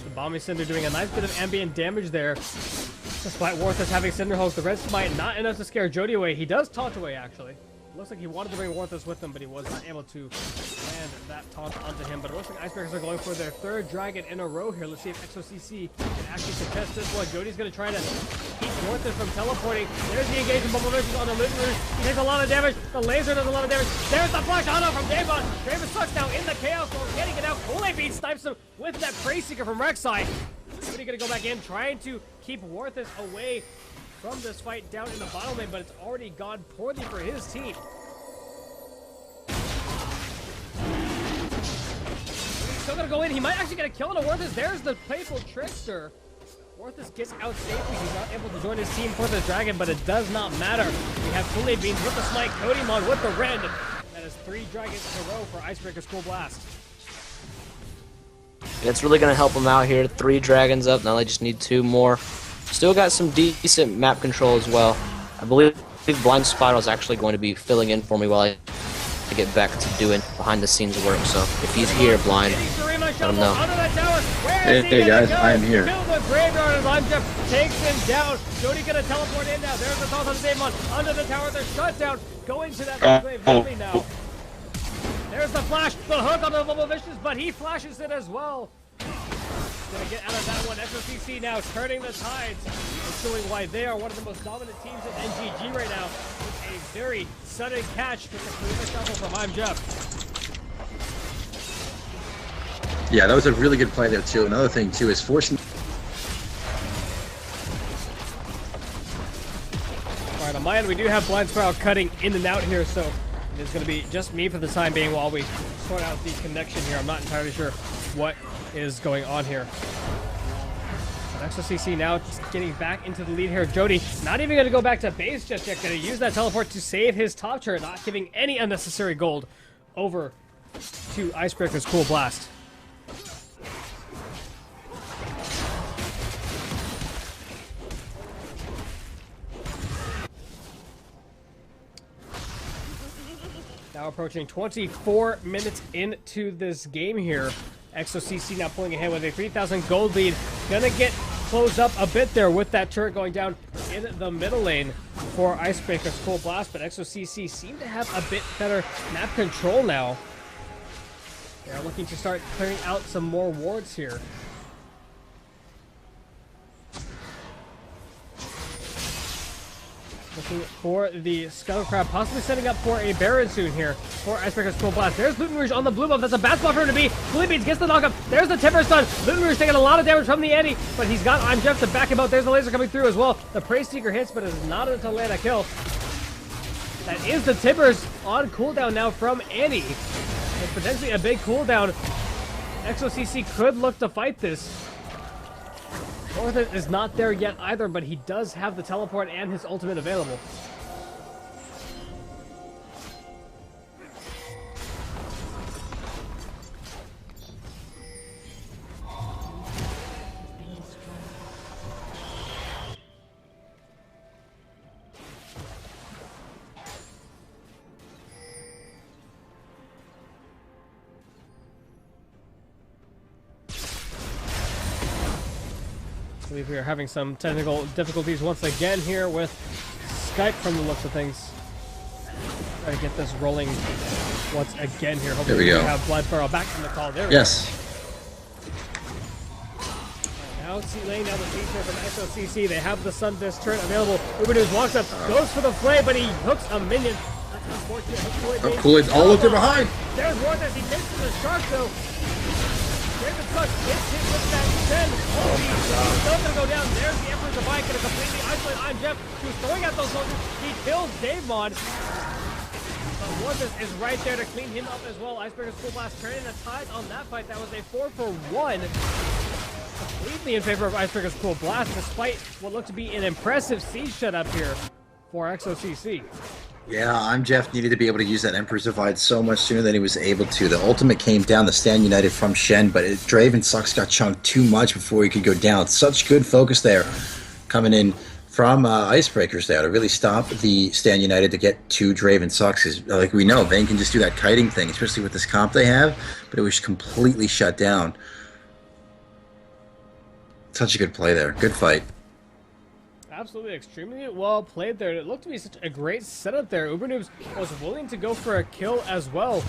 The Bombing Cinder doing a nice bit of ambient damage there. Despite Warthus having Cinderhulk, the Red Smite not enough to scare Jody away. He does taunt away actually. Looks like he wanted to bring Warthus with him, but he was not able to land that taunt onto him. But it looks like Icebreakers are going for their third dragon in a row here. Let's see if EXOcc can actually contest this one. Jody's going to try to keep Warthus from teleporting. There's the engagement. Bubble Vicious on the Luton Rouge. He takes a lot of damage. The laser does a lot of damage. There's the flash auto from Davon. Draven Sucks now in the Chaos Storm, getting it out. Kool-Aid Bean snipes him with that Prey Seeker from Rek'Sai. Jody going to go back in, trying to keep Warthus away from this fight down in the bottom lane, but it's already gone poorly for his team. Still gonna go in. He might actually get a kill on a Warthus. There's the playful trickster. Warthus gets out safely. He's not able to join his team for the dragon, but it does not matter. We have Kool-Aid Beans with the smite, Kodimon with the red. That is 3 dragons in a row for Icebreaker School Blast. It's really going to help them out here. 3 dragons up. Now they just need 2 more. Still got some decent map control as well. I believe Blind Spiral is actually going to be filling in for me while I get back to doing behind the scenes work. So if he's here, Blind, let him know. Hey guys, I am here. graveyard as I'm Jeff takes him down. Jody gonna teleport in now. There's the toss on Damon under the tower. They're shut down. Going to that grave early now. There's the flash, the hook on the Bubble Vicious, but he flashes it as well. Gonna get out of that one. EXOcc now turning the tides and showing why they are one of the most dominant teams in NGG right now. With a very sudden catch with a clear shuffle from I'm Jeff. Yeah, that was a really good play there too. Another thing too is forcing. All right, on my end, we do have Blind Spiral cutting in and out here, so it's going to be just me for the time being while we sort out the connection here. I'm not entirely sure what is going on here. But EXOcc now just getting back into the lead here. Jody not even going to go back to base just yet. Going to use that teleport to save his top turret, not giving any unnecessary gold over to Icebreaker's Cool Blast. Now approaching 24 minutes into this game here. EXOcc now pulling ahead with a 3,000 gold lead. Gonna get closed up a bit there with that turret going down in the middle lane for Icebreaker's Cool Blast, but EXOcc seem to have a bit better map control now. They're looking to start clearing out some more wards here. Looking for the Scuttle Crab, possibly setting up for a Baron soon here for Icebreaker's Cool Blast. There's Luton Rouge on the blue buff. That's a bad spot for him to be. Bully Beats gets the knockup. There's the Timber Stun. Luton Rouge taking a lot of damage from the Annie, but he's got I'm Jeff to back him out. There's the laser coming through as well. The Prey Seeker hits, but is not enough to land a kill. That is the Timbers on cooldown now from Annie. It's potentially a big cooldown. EXOcc could look to fight this. Northern is not there yet either, but he does have the teleport and his ultimate available. I believe we are having some technical difficulties once again here with Skype from the looks of things. Try to get this rolling once again here. Hopefully there we go. Have Blood Pharaoh back in the call. There we yes. go. Now laying down the feature from EXOcc. They have the Sun Disc turret available. Ubernews walks up, goes for the flay, but he hooks a minion. That's unfortunate. Kool-Aid all looked behind. There's Warthus. He takes to the shark though. David Suck gets hit with that send. Oh, he's still gonna go down. There's the Emperor's Divine, gonna completely isolate I'm Jeff, who's throwing out those soldiers. He kills Davemon. But Warthus is right there to clean him up as well. Icebreaker's Cool Blast turning the tide on that fight. That was a 4-for-1. Completely in favor of Icebreaker's Cool Blast, despite what looked to be an impressive siege setup here for EXOcc. Yeah, I'm Jeff needed to be able to use that Emperor's Divide so much sooner than he was able to. The ultimate came down, the Stand United from Shen, but Draven Sucks got chunked too much before he could go down. Such good focus there coming in from Icebreakers there to really stop the Stand United to get to Draven Sucks. Like we know, Vayne can just do that kiting thing, especially with this comp they have, but it was completely shut down. Such a good play there. Good fight. Absolutely, extremely well played there. It looked to be such a great setup there. Ubernoobs was willing to go for a kill as well.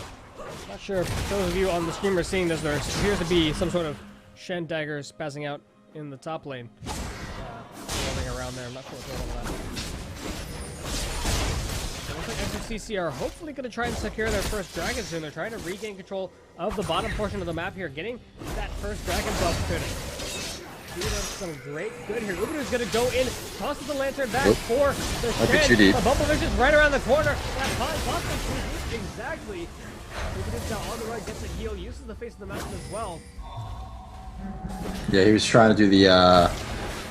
Not sure if those of you on the stream are seeing this. There appears to be some sort of Shen dagger spazzing out in the top lane. Rolling around there. I'm not sure what's going on with that. It looks like EXOcc are hopefully going to try and secure their first dragon soon. They're trying to regain control of the bottom portion of the map here. Getting that first dragon buff could some great good here. Uber's gonna go in, tosses the lantern back for the Shen. The Bumble Vision's right around the corner. That pops exactly. Uber's now on the right, gets a heal, uses the face of the mountain as well. Yeah, he was trying to do the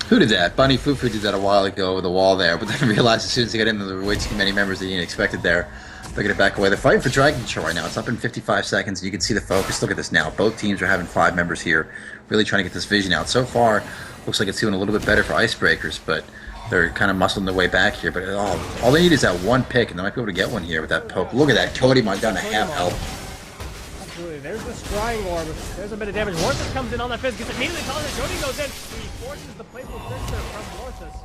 who did that? Bunny Fufu did that a while ago with the wall there, but then realized as soon as he got in there were way too many members that he didn't expect there. They're going to back away. They're fighting for Dragon Control right now. It's up in 55 seconds. You can see the focus. Look at this now. Both teams are having 5 members here, really trying to get this vision out. So far, looks like it's doing a little bit better for Icebreakers, but they're kind of muscling their way back here. But all they need is that one pick, and they might be able to get one here with that poke. Look at that. Kodimon down to half health. Absolutely. There's the Scrying Orb. There's a bit of damage. Warthus comes in on that fizz, gets immediately tossed. Jody goes in. He forces the playful trickster from Warthus.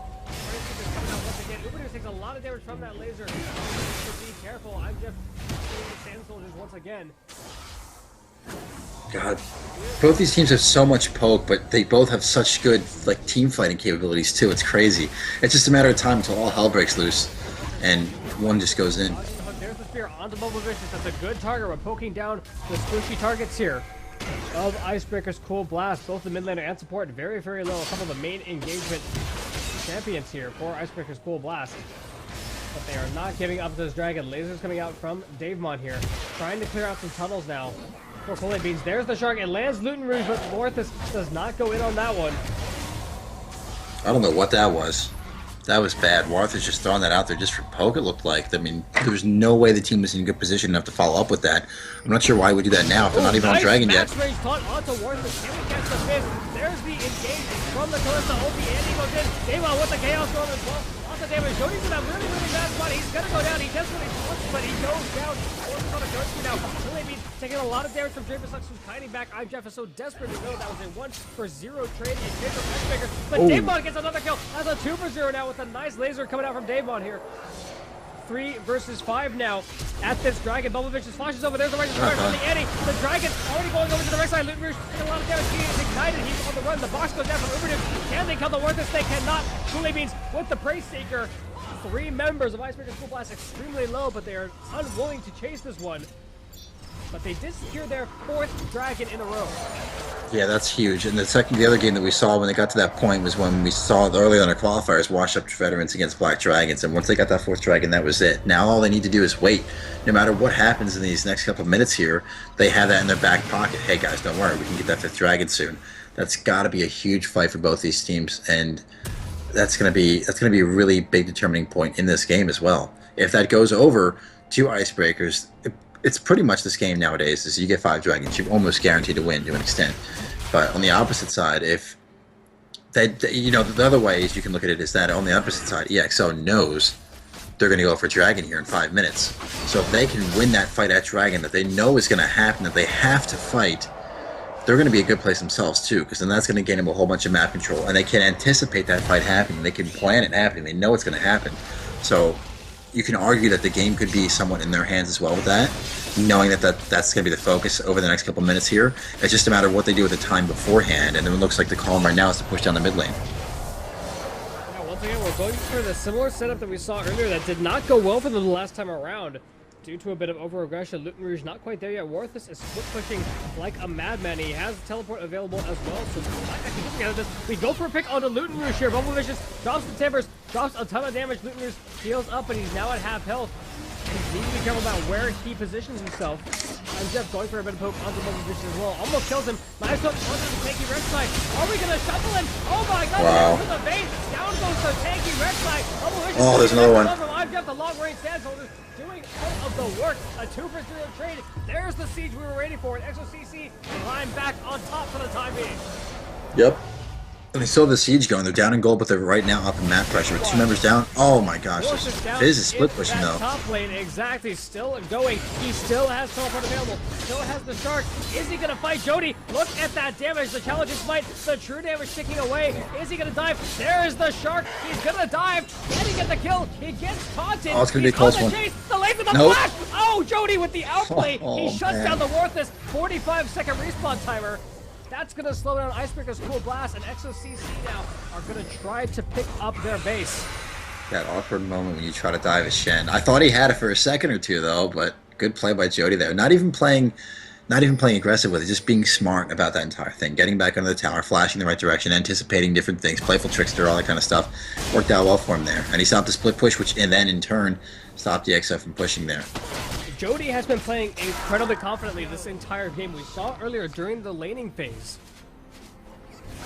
Is coming out once again. Ubernews takes a lot of damage from that laser. So be careful. I'm just shooting the Sand Soldiers once again. God, both these teams have so much poke, but they both have such good like team fighting capabilities too. It's crazy. It's just a matter of time until all hell breaks loose, and one just goes in. There's the spear onto Bubble Vicious. That's a good target. We're poking down the squishy targets here of Icebreaker's Cool Blast. Both the mid laner and support very, very low. A couple of the main engagement champions here for Icebreaker's Cool Blast. But they are not giving up this dragon. Lasers coming out from Davemon here. Trying to clear out some tunnels now for Kool-Aid Beans. There's the shark. It lands Luton Rouge, but Morthus does not go in on that one. I don't know what that was. That was bad. Warthus just throwing that out there just for poke, it looked like. I mean, there was no way the team was in good position enough to follow up with that. I'm not sure why we do that now if they're not even on Dragon yet. Max range taunt onto Warthus. Can we catch the fizz? There's the engagement from the Kalista. OP Andy goes in. Davon with the Chaos Storm as well. Lots of damage. Jody's in a really, really bad spot. He's going to go down. He desperately wants, but he goes down. Warthus on a Ghostly now. Kool-Aid Beans taking a lot of damage from Draper Sucks, who's kiting back. I'm Jeff is so desperate to know that was a 1-for-0 trade in favor of Icebreaker. But Davon gets another kill. That's a 2-for-0 now with a nice laser coming out from Davon here. 3 versus 5 now at this dragon. Bubble Vicious flashes over. There's the righteous fire from the Eddie. The dragon already going over to the right side. Luton Rouge taking a lot of damage. He is ignited. He's on the run. The box goes down from Ubernews. Can they kill the Warthus? They cannot. Kool-Aid Beans with the Praise Seeker. 3 members of Icebreaker's Cool Blast extremely low, but they are unwilling to chase this one. But they did secure their 4th dragon in a row. Yeah, that's huge. And the other game that we saw when they got to that point was when we saw earlier on our qualifiers wash up veterans against Black Dragons. And once they got that 4th dragon, that was it. Now all they need to do is wait. No matter what happens in these next couple of minutes here, they have that in their back pocket. Hey guys, don't worry, we can get that 5th dragon soon. That's got to be a huge fight for both these teams, and that's gonna be a really big determining point in this game as well. If that goes over to Icebreakers, it's pretty much this game nowadays is you get 5 dragons, you're almost guaranteed to win to an extent. But on the opposite side, if that, you know, the other ways you can look at it is that on the opposite side, EXO knows they're going to go for dragon here in 5 minutes. So if they can win that fight at dragon that they know is going to happen, that they have to fight, they're going to be a good place themselves too, because then that's going to gain them a whole bunch of map control, and they can anticipate that fight happening. They can plan it happening. They know it's going to happen. So you can argue that the game could be somewhat in their hands as well with that, knowing that that's going to be the focus over the next couple minutes here. It's just a matter of what they do with the time beforehand, and it looks like the column right now is to push down the mid lane. Now, once again, we're going for the similar setup that we saw earlier that did not go well for them the last time around. Due to a bit of over-aggression, Luton Rouge not quite there yet. Warthus is split pushing like a madman. He has teleport available as well, so actually looking at this, we go for a pick onto Luton Rouge here. Bubble Vicious drops the timbers, drops a ton of damage. Luton Rouge heals up, and he's now at half health. He needs to be careful about where he positions himself. I'm Jeff going for a bit of poke onto Bubble Vicious as well. Almost kills him. Nice hook onto the tanky Rek'Sai. Are we going to shuffle him? Oh my god, wow. Down to the base. Down goes the tanky Rek'Sai. Bubble Vicious. Oh, there's another one. I'm Jeff, the long-range stand soldiers, doing all of the work. A 2-for-0 trade. There's the siege we were waiting for. And EXOcc climb back on top for the time being. Yep. And they still have the siege going. They're down in gold, but they're right now up in map pressure with 2 members down. Oh my gosh, this Fizz is split pushing though. Top lane, exactly, still going. He still has teleport available. Still has the shark. Is he gonna fight Jody? Look at that damage. The challenge is fight. The true damage ticking away. Is he gonna dive? There is the shark. He's gonna dive. Can he get the kill? He gets taunted. Oh, it's gonna be a close one. Chase. The laser, the nope. flash. Oh, Jody with the outplay. Oh, he shuts man. down the Warthus. 45-second respawn timer. That's going to slow down Icebreaker's Cool Blast, and EXOcc now are going to try to pick up their base. That awkward moment when you try to dive a Shen. I thought he had it for a second or two though, but good play by Jody there. Not even playing aggressive with it, just being smart about that entire thing. Getting back under the tower, flashing the right direction, anticipating different things, playful trickster, all that kind of stuff. Worked out well for him there. And he stopped the split push, which and then in turn stopped the EXO from pushing there. Jody has been playing incredibly confidently this entire game. We saw earlier during the laning phase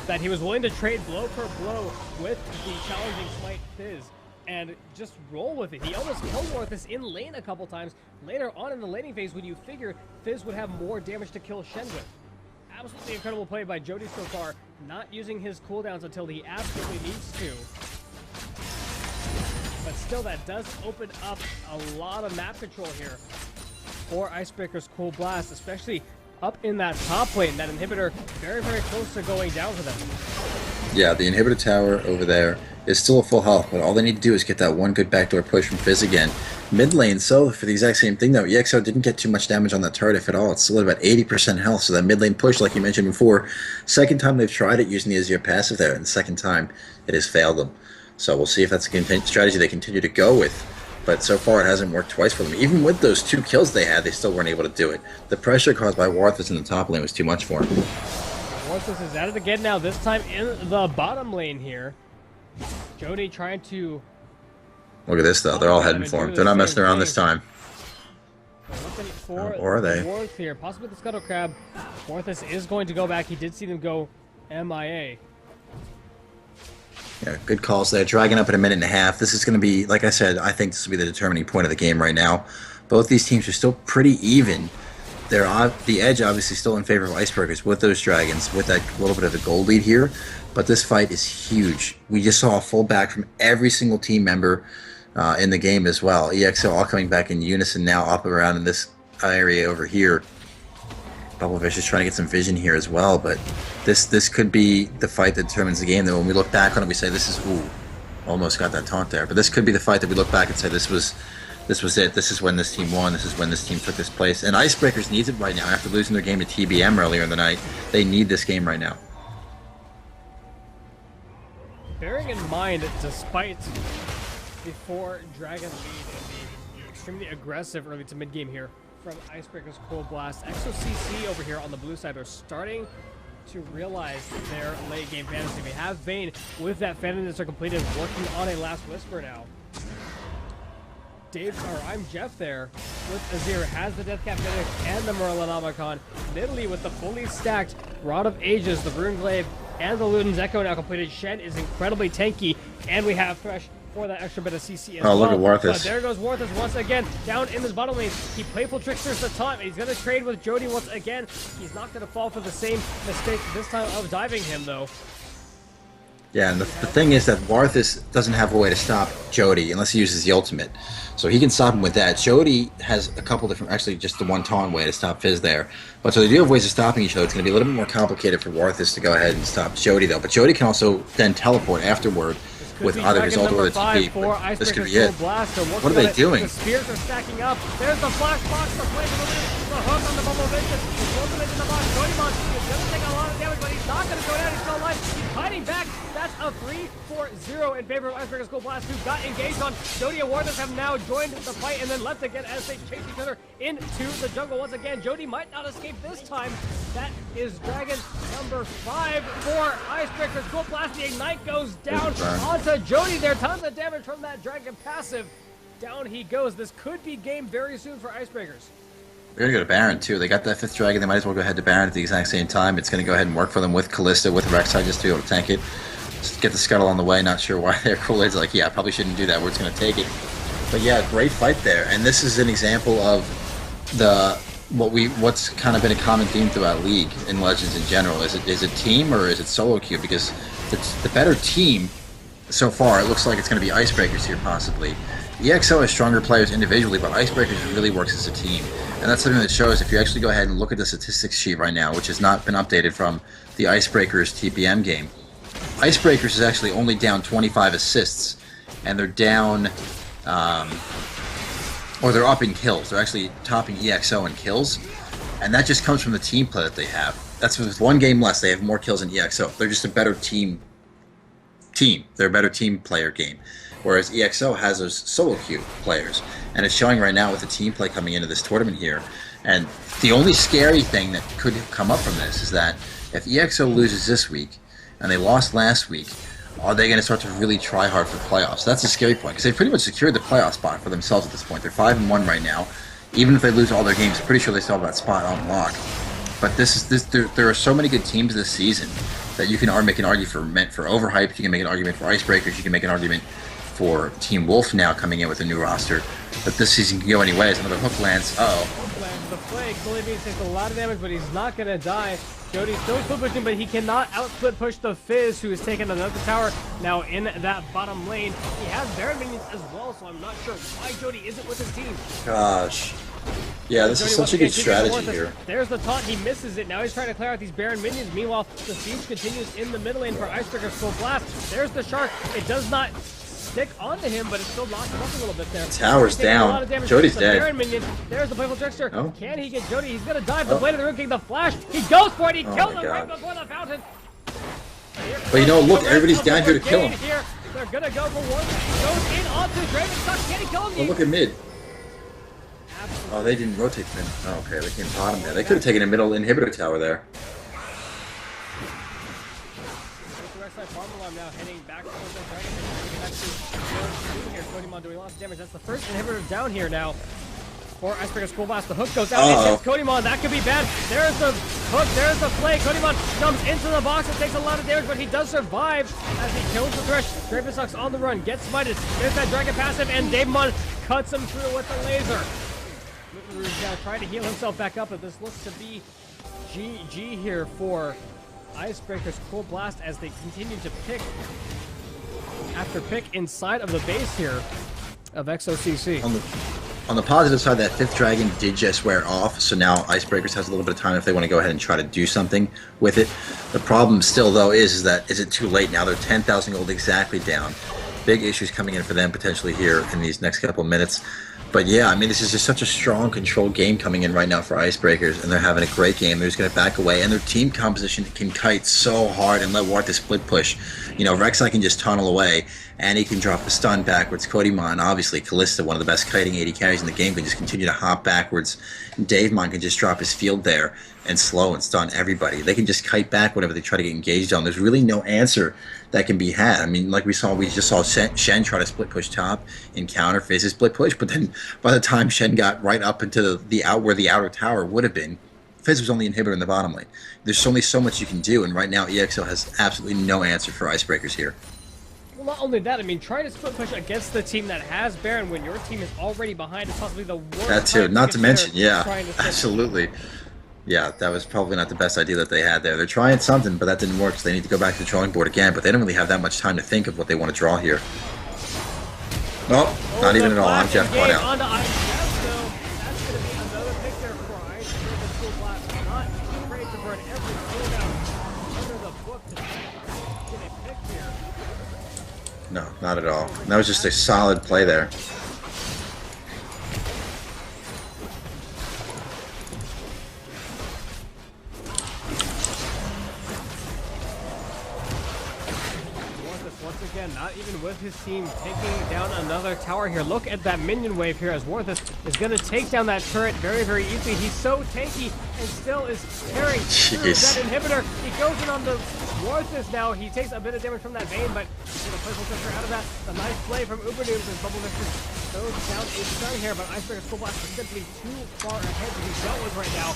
that he was willing to trade blow for blow with the challenging Smite Fizz and just roll with it. He almost killed Warthus in lane a couple times. Later on in the laning phase, when you figure Fizz would have more damage to kill Shen with. Absolutely incredible play by Jody so far, not using his cooldowns until he absolutely needs to. But still, that does open up a lot of map control here for Icebreaker's Cool Blast, especially up in that top lane. That inhibitor very, very close to going down for them. Yeah, the inhibitor tower over there is still a full health, but all they need to do is get that one good backdoor push from Fizz again. Mid lane, so for the exact same thing though, EXO didn't get too much damage on that turret if at all. It's still at about 80% health, so that mid lane push, like you mentioned before, second time they've tried it using the Azir passive there, and the second time it has failed them. So we'll see if that's a strategy they continue to go with. But so far it hasn't worked twice for them. Even with those 2 kills they had, they still weren't able to do it. The pressure caused by Warthus in the top lane was too much for him. Warthus is at it again now, this time in the bottom lane here. Jody trying to... Look at this though, they're all heading for him. They're not messing around this time. They're looking for or are they? Warth here, possibly the Scuttle Crab. Warthus is going to go back. He did see them go MIA. Yeah, good calls there. Dragon up in a minute and a half. This is going to be, like I said, I think this will be the determining point of the game right now. Both these teams are still pretty even. The edge obviously still in favor of Icebreakers with those dragons, with that little bit of a gold lead here. But this fight is huge. We just saw a full back from every single team member in the game as well. EXO all coming back in unison now up around in this area over here. Bubblefish is trying to get some vision here as well, but this could be the fight that determines the game. That when we look back on it, we say this is almost got that taunt there. But this could be the fight that we look back and say this was it. This is when this team won. This is when this team took this place. And Icebreakers needs it right now after losing their game to TBM earlier in the night. They need this game right now. Bearing in mind, despite the 4 Dragon lead and the extremely aggressive early to mid game here from Icebreakers Cold Blast, EXOcc over here on the blue side are starting to realize their late game fantasy. We have Vayne with that Phantom Discer completed, working on a Last Whisper now. I'm Jeff there with Azir, has the Deathcap Finish and the Merlinomicon. Nidalee with the fully stacked Rod of Ages, the Rune Glaive, and the Luden's Echo now completed. Shen is incredibly tanky, and we have Thresh for that extra bit of CC as well. Oh, look at Warthus. But there goes Warthus once again, down in his bottom lane. He Playful Tricksters the taunt. He's going to trade with Jody once again. He's not going to fall for the same mistake this time of diving him, though. Yeah, and the thing is that Warthus doesn't have a way to stop Jody unless he uses the ultimate. So he can stop him with that. Jody has a couple different, actually just the one taunt way to stop Fizz there. But so they do have ways of stopping each other. It's going to be a little bit more complicated for Warthus to go ahead and stop Jody though. But Jody can also then teleport afterward with either his ult or the TP. This could be it. What are they doing? The spears are stacking up. There's the flash box, the flame the hook on the bubble vision. The ultimate in the box. Jody is going to take a lot of damage, but he's not going to go down. He's still alive. He's fighting back. That's a 3-4-0 in favor of Icebreakers Cold Blast, who got engaged on. Jody and Warthus have now joined the fight and then left again as they chase each other into the jungle once again. Jody might not escape this time. That is Dragon number 5 for Icebreakers Cold Blast. The Ignite goes down onto Jody there. Tons of damage from that Dragon passive. Down he goes. This could be game very soon for Icebreakers. They're going to go to Baron, too. They got that 5th Dragon. They might as well go ahead to Baron at the exact same time. It's going to go ahead and work for them with Kalista, with Rek'Sai, just to be able to tank it. Just get the Scuttle on the way. Not sure why their Kool-Aid's like, yeah, I probably shouldn't do that. We're just going to take it. But yeah, great fight there. And this is an example of what's kind of been a common theme throughout League and Legends in general. Is it team or is it solo queue? Because the better team so far, it looks like it's going to be Icebreakers here possibly. EXO has stronger players individually, but Icebreakers really works as a team. And that's something that shows if you actually go ahead and look at the statistics sheet right now, which has not been updated from the Icebreakers TPM game. Icebreakers is actually only down 25 assists, and they're down, or they're up in kills. They're actually topping EXO in kills, and that just comes from the team play that they have. That's with one game less, they have more kills than EXO. They're just a better team. They're a better team player game. Whereas EXO has those solo queue players. And it's showing right now with the team play coming into this tournament here. And the only scary thing that could come up from this is that if EXO loses this week, and they lost last week, are they going to start to really try hard for playoffs? That's a scary point, because they've pretty much secured the playoff spot for themselves at this point. They're 5-1 right now. Even if they lose all their games, I'm pretty sure they still have that spot on lock. But there are so many good teams this season that you can make an argument for Overhyped, you can make an argument for Icebreakers, you can make an argument for Team Wolf now coming in with a new roster. But this season can go any way as another hook lands. Hook lands the flag. Cooley takes a lot of damage, but he's not going to die. Jody's still split pushing, but he cannot outsplit push the Fizz, who has taken another tower now in that bottom lane. He has Baron minions as well, so I'm not sure why Jody isn't with his team. Gosh. Yeah, this is such a good strategy here. There's the taunt, he misses it. Now he's trying to clear out these Baron minions. Meanwhile, the siege continues in the middle lane for Icebreaker's full blast. There's the Shark. It does not stick onto him, but it still knocks him up a little bit there. Tower's down. Jody's dead. Baron minion. There's the playful trickster. Oh. Can he get Jody? He's gonna dive. The Blade of the Rune King, the flash. He goes for it. He kills him right before the fountain. But you know, look, everybody's down here to kill him. Here. They're gonna go for one. He goes in onto Dravenstock. Can he kill him? Oh, look at mid. Oh, they didn't rotate mid. Oh, okay, they came bottom there. They could have taken a middle inhibitor tower there. Now heading back towards the dragon. Here, Kodimon doing lots of damage. That's the first inhibitor down here now. For Icebreaker's Cool Blast. The hook goes out. It hits Kodimon. That could be bad. There's the hook. There's the play. Kodimon jumps into the box. It takes a lot of damage, but he does survive as he kills the Thresh. Dravenstock's on the run. Gets smited. There's that dragon passive, and Davemon cuts him through with the laser. He's gonna try to heal himself back up, but this looks to be GG here for Icebreaker's Cool Blast as they continue to pick after pick inside of the base here of EXOcc. On the positive side, that 5th dragon did just wear off, so now Icebreakers has a little bit of time if they want to go ahead and try to do something with it. The problem still, though, is it too late now? They're 10,000 gold exactly down. Big issues coming in for them potentially here in these next couple of minutes. But yeah, I mean, this is just such a strong, controlled game coming in right now for Icebreakers, and they're having a great game. They're just going to back away, and their team composition can kite so hard and let Warth split push. You know, Rek'Sai can just tunnel away, and he can drop a stun backwards. Kodimon, obviously, Kalista, one of the best kiting AD carries in the game, can just continue to hop backwards. Davemon can just drop his field there and slow and stun everybody. They can just kite back whenever they try to get engaged on. There's really no answer that can be had. I mean, like we just saw Shen try to split push top in counter, phase his split push, but then by the time Shen got right up into where the outer tower would have been, Fizz was only inhibitor in the bottom lane. There's only so much you can do, and right now EXO has absolutely no answer for Icebreakers here. Well, not only that, I mean, trying to split push against the team that has Baron when your team is already behind is possibly the worst. That too, not to mention, yeah, absolutely. Yeah, that was probably not the best idea that they had there. They're trying something, but that didn't work, so they need to go back to the drawing board again, but they don't really have that much time to think of what they want to draw here. Nope, not even at all. I'm Jeff caught out. That's going to be another pick there for Icebreaker's Cool Blast. Not afraid to burn every cooldown under the book to get a pick here. No, not at all. That was just a solid play there. Not even with his team taking down another tower here. Look at that minion wave here as Warthus is going to take down that turret very, very easily. He's so tanky and still is carrying through that inhibitor. He goes in on the Warthus now. He takes a bit of damage from that Vayne, but he's going to purple Fisher out of that. A nice play from Ubernoobs as Bubble Victor throws down a stun here, but Icebreaker's Full Blast is simply too far ahead to be dealt with right now.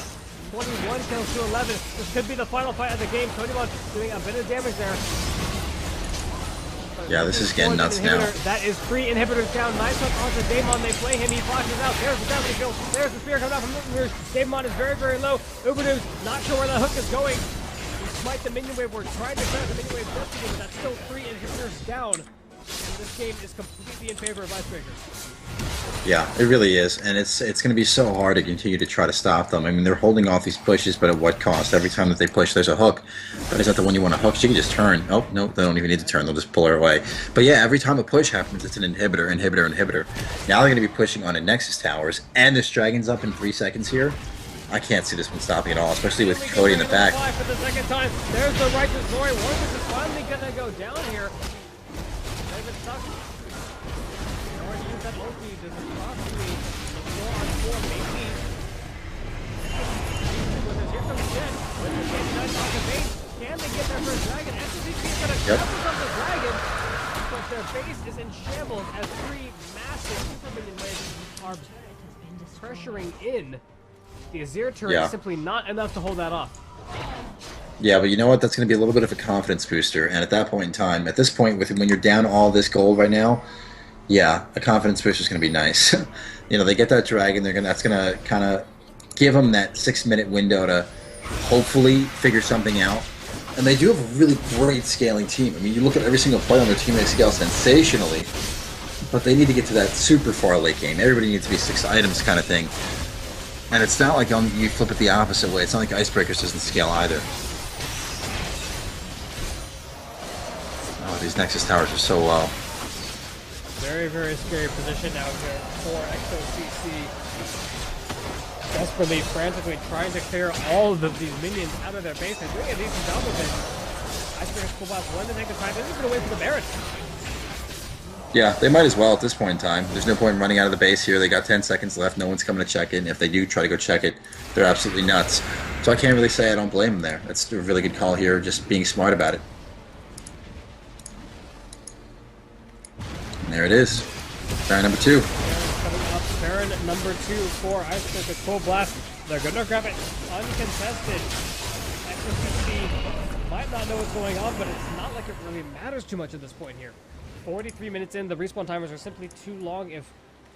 21 kills to 11. This could be the final fight of the game. Kodimon doing a bit of damage there. Yeah, this is getting nuts now. That is 3 inhibitors down. Nice hook onto Davemon. They play him. He flashes out. There's the bounty kill. There's the spear coming out from Ubernoobs. Davemon is very, very low. Ubernoobs not sure where the hook is going. We smite the minion wave. We're trying to set the minion wave destiny, but that's still 3 inhibitors down. And this game is completely in favor of Icebreakers. Yeah, it really is, and it's going to be so hard to continue to try to stop them. I mean, they're holding off these pushes, but at what cost? Every time that they push, there's a hook. But is that the one you want to hook? She can just turn. Oh, no, they don't even need to turn. They'll just pull her away. But yeah, every time a push happens, it's an inhibitor, inhibitor, inhibitor. Now they're going to be pushing on a Nexus Towers, and this Dragon's up in 3 seconds here. I can't see this one stopping at all, especially with Cody in the back. For the second time, there's the righteous glory. Warthus is finally going to go down here. David stuck. That ulti does it possibly 4-on-4 maybe. Here comes Shen. With the Shen nice off the base. Can they get their first dragon? EXOcc is going to jump on the dragon. But their base is in shambles as 3 massive super minion waves are pressuring in. The Azir turret is simply not enough to hold that off. Yeah, but you know what? That's going to be a little bit of a confidence booster. And at that point in time, at this point, when you're down all this gold right now, yeah, a confidence booster is going to be nice. You know, they get that dragon. That's going to kind of give them that 6-minute window to hopefully figure something out. And they do have a really great scaling team. I mean, you look at every single play on their team, they scale sensationally. But they need to get to that super far late game. Everybody needs to be 6 items kind of thing. And it's not like you flip it the opposite way. It's not like Icebreakers doesn't scale either. Oh, these Nexus towers are so low. Very, very scary position out here for EXOcc. Desperately, frantically trying to clear all of these minions out of their base. They're doing a decent job of it. Icebreakers Cool Blast wanting to take the time. This is going to wait for the Baron. Yeah, they might as well at this point in time. There's no point in running out of the base here. They got 10 seconds left. No one's coming to check it. And if they do try to go check it, they're absolutely nuts. So I can't really say I don't blame them there. That's a really good call here, just being smart about it. And there it is. Baron number 2. Coming up, Baron number 2 for Icebreakers Cool Blast. They're going to grab it uncontested. EXOcc might not know what's going on, but it's not like it really matters too much at this point here. 43 minutes in, the respawn timers are simply too long. If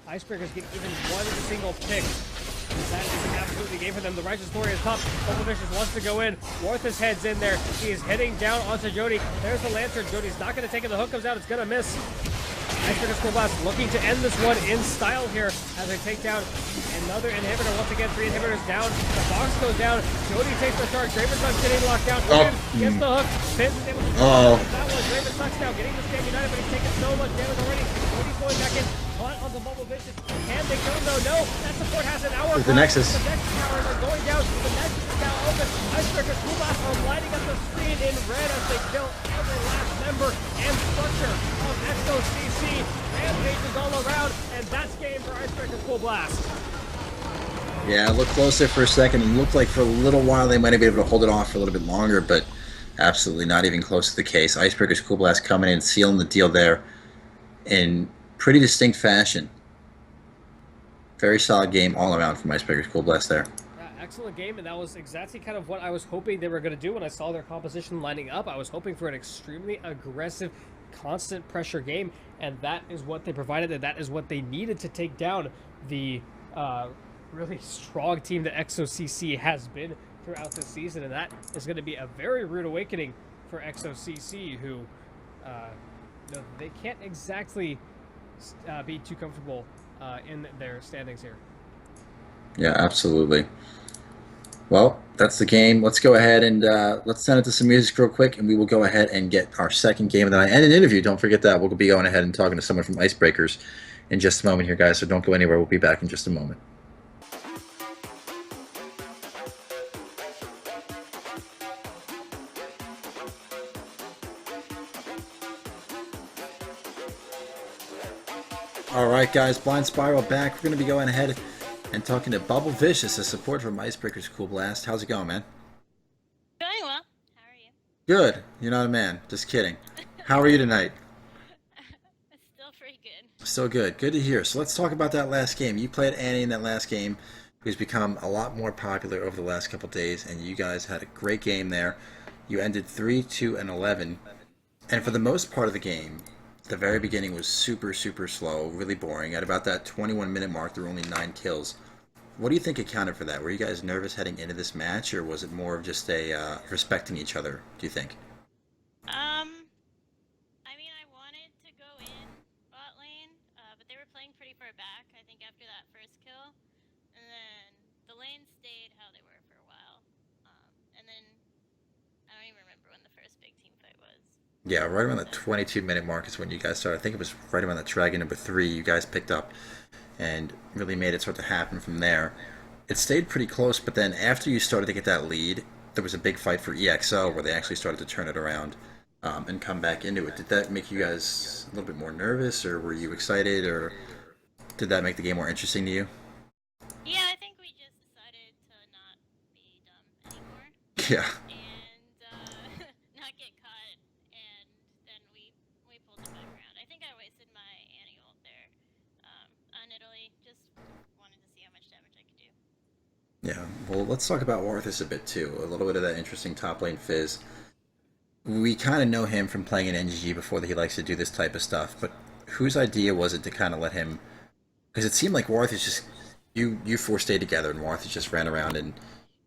Icebreakers get even one single pick, that is an absolutely game for them. The Righteous Glory is top. Vicious wants to go in. Warthus heads in there. He is heading down onto Jody. There's the Lantern. Jody's not going to take it. The hook comes out. It's going to miss. Icebreakers Cool Blast looking to end this one in style here as they take down another inhibitor. Once again, 3 inhibitors down. The box goes down. Jody takes the charge. Gravenstock's getting locked down. Gets the hook. Fizz is able to that one. Gravenstock's now getting the stand united, but he's taking so much damage already. Jody's going back in. Caught on the Bubble Vicious. Can they kill him though? No. That support has an hour. The Nexus. The Nexus towers are going down. The Nexus is now open. Icebreakers Cool Blast are lighting up the screen in red as they kill every last member and structure of EXOcc. Rampages all around, and that's game for Icebreakers Cool Blast. Yeah, look closer for a second, and looked like for a little while they might have been able to hold it off for a little bit longer, but absolutely not even close to the case. Icebreakers Cool Blast coming in, sealing the deal there in pretty distinct fashion. Very solid game all around from Icebreakers Cool Blast there. Yeah, excellent game, and that was exactly kind of what I was hoping they were going to do when I saw their composition lining up. I was hoping for an extremely aggressive, constant pressure game, and that is what they provided, and that is what they needed to take down the really strong team that EXOcc has been throughout this season, and that is going to be a very rude awakening for EXOcc, who they can't exactly be too comfortable in their standings here. Yeah, absolutely. Well, that's the game. Let's go ahead and let's send it to some music real quick, and we will go ahead and get our second game of the night and an interview. Don't forget that. We'll be going ahead and talking to someone from Icebreakers in just a moment here, guys, so don't go anywhere. We'll be back in just a moment. All right, guys, Blind Spiral back. We're going to be going ahead and talking to Bubble Vicious, a support from Icebreakers Cool Blast. How's it going, man? Going well. How are you? Good. You're not a man. Just kidding. How are you tonight? Still pretty good. Still good. Good to hear. So let's talk about that last game. You played Annie in that last game, who's become a lot more popular over the last couple days, and you guys had a great game there. You ended 3-2-11, and for the most part of the game, the very beginning was super, super slow, really boring. At about that 21-minute mark, there were only 9 kills. What do you think accounted for that? Were you guys nervous heading into this match, or was it more of just a respecting each other, do you think? I mean, I wanted to go in bot lane, but they were playing pretty far back, I think, after that first kill. And then the lanes stayed how they were for a while. And then, I don't even remember when the first big team fight was. Yeah, right around the 22-minute mark is when you guys started. I think it was right around the Dragon number 3 you guys picked up and really made it start to happen from there. It stayed pretty close, but then after you started to get that lead, there was a big fight for EXO where they actually started to turn it around and come back into it. Did that make you guys a little bit more nervous, or were you excited, or did that make the game more interesting to you? Yeah, I think we just decided to not be dumb anymore. Yeah. And not get caught, and then we pulled it back around. I think I wasted my Annie ult there on Italy. Just wanted to see how much damage I could do. Yeah, well, let's talk about Warthus a bit too. A little bit of that interesting top lane fizz. We kind of know him from playing in NGG before that he likes to do this type of stuff, but whose idea was it to kind of let him... Because it seemed like Warthus just... You four stayed together and Warthus just ran around and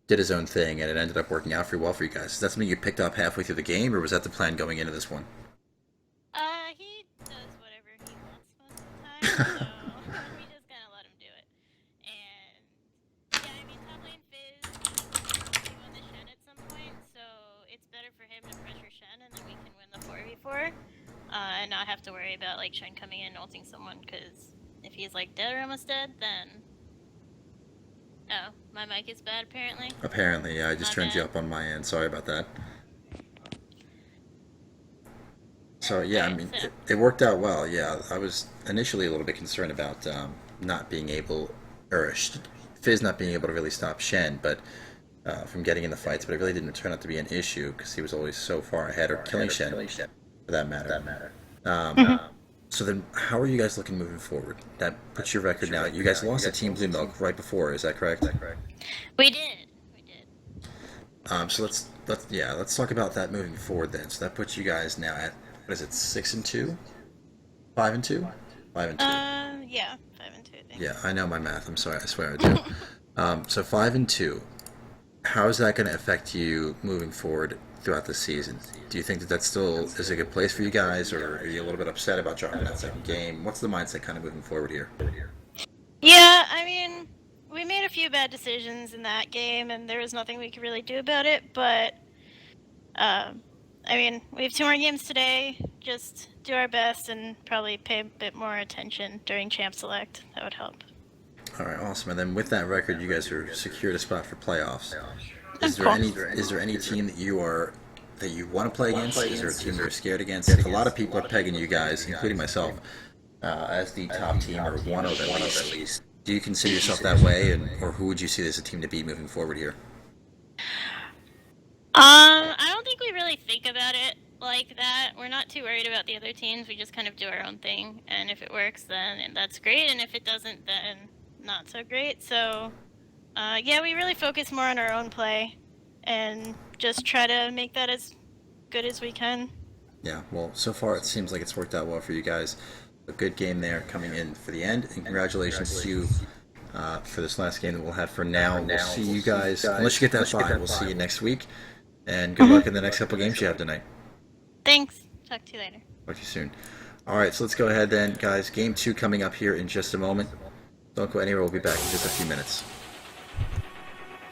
did his own thing, and it ended up working out pretty well for you guys. Is that something you picked up halfway through the game, or was that the plan going into this one? He does whatever he wants most of the time, so we just kind of let him do it. And yeah, I before, and not have to worry about like Shen coming in and ulting someone. Because if he's like dead or almost dead, then oh, my mic is bad apparently. Apparently, yeah. I just Not turned you bad. up on my end. Sorry about that. So yeah, I Alright, mean, so- it worked out well. Yeah, I was initially a little bit concerned about not being able, or Fizz not being able to really stop Shen, but from getting in the fights. But it really didn't turn out to be an issue because he was always so far ahead, or killing Shen, for that matter. So then, how are you guys looking moving forward? That puts your record now. You guys lost to Team Blue Milk right before, is that correct? We did. We did. So let's talk about that moving forward then. So that puts you guys now at, what is it, 6-2, 5-2, 5-2. Yeah, 5-2. I think. Yeah, I know my math. I'm sorry, I swear I do. So 5-2. How is that going to affect you moving forward throughout the season? Do you think that still is a good place for you guys, or are you a little bit upset about dropping that second game? What's the mindset kind of moving forward here? Yeah, I mean, we made a few bad decisions in that game, and there was nothing we could really do about it. But I mean, we have 2 more games today. Just do our best and probably pay a bit more attention during Champ Select. That would help. All right, awesome. And then with that record, you guys are secured a spot for playoffs. Is Cool. there any team that you want to play against? Is there a team you're scared against? A lot of people are pegging you guys, including myself, as the top team or one of at least. Do you consider yourself that way, or who would you see as a team to beat moving forward here? I don't think we really think about it like that. We're not too worried about the other teams. We just kind of do our own thing, and if it works, then that's great, and if it doesn't, then not so great. So, yeah, we really focus more on our own play, and just try to make that as good as we can. Yeah, well, so far it seems like it's worked out well for you guys. A good game there coming in for the end, and congratulations to you for this last game that we'll have for now. We'll see you guys, unless you get that bye, we'll see you next week, and good luck in the next couple games you have tonight. Thanks. Talk to you later. Talk to you soon. All right, so let's go ahead then, guys. Game 2 coming up here in just a moment. Don't go anywhere. We'll be back in just a few minutes.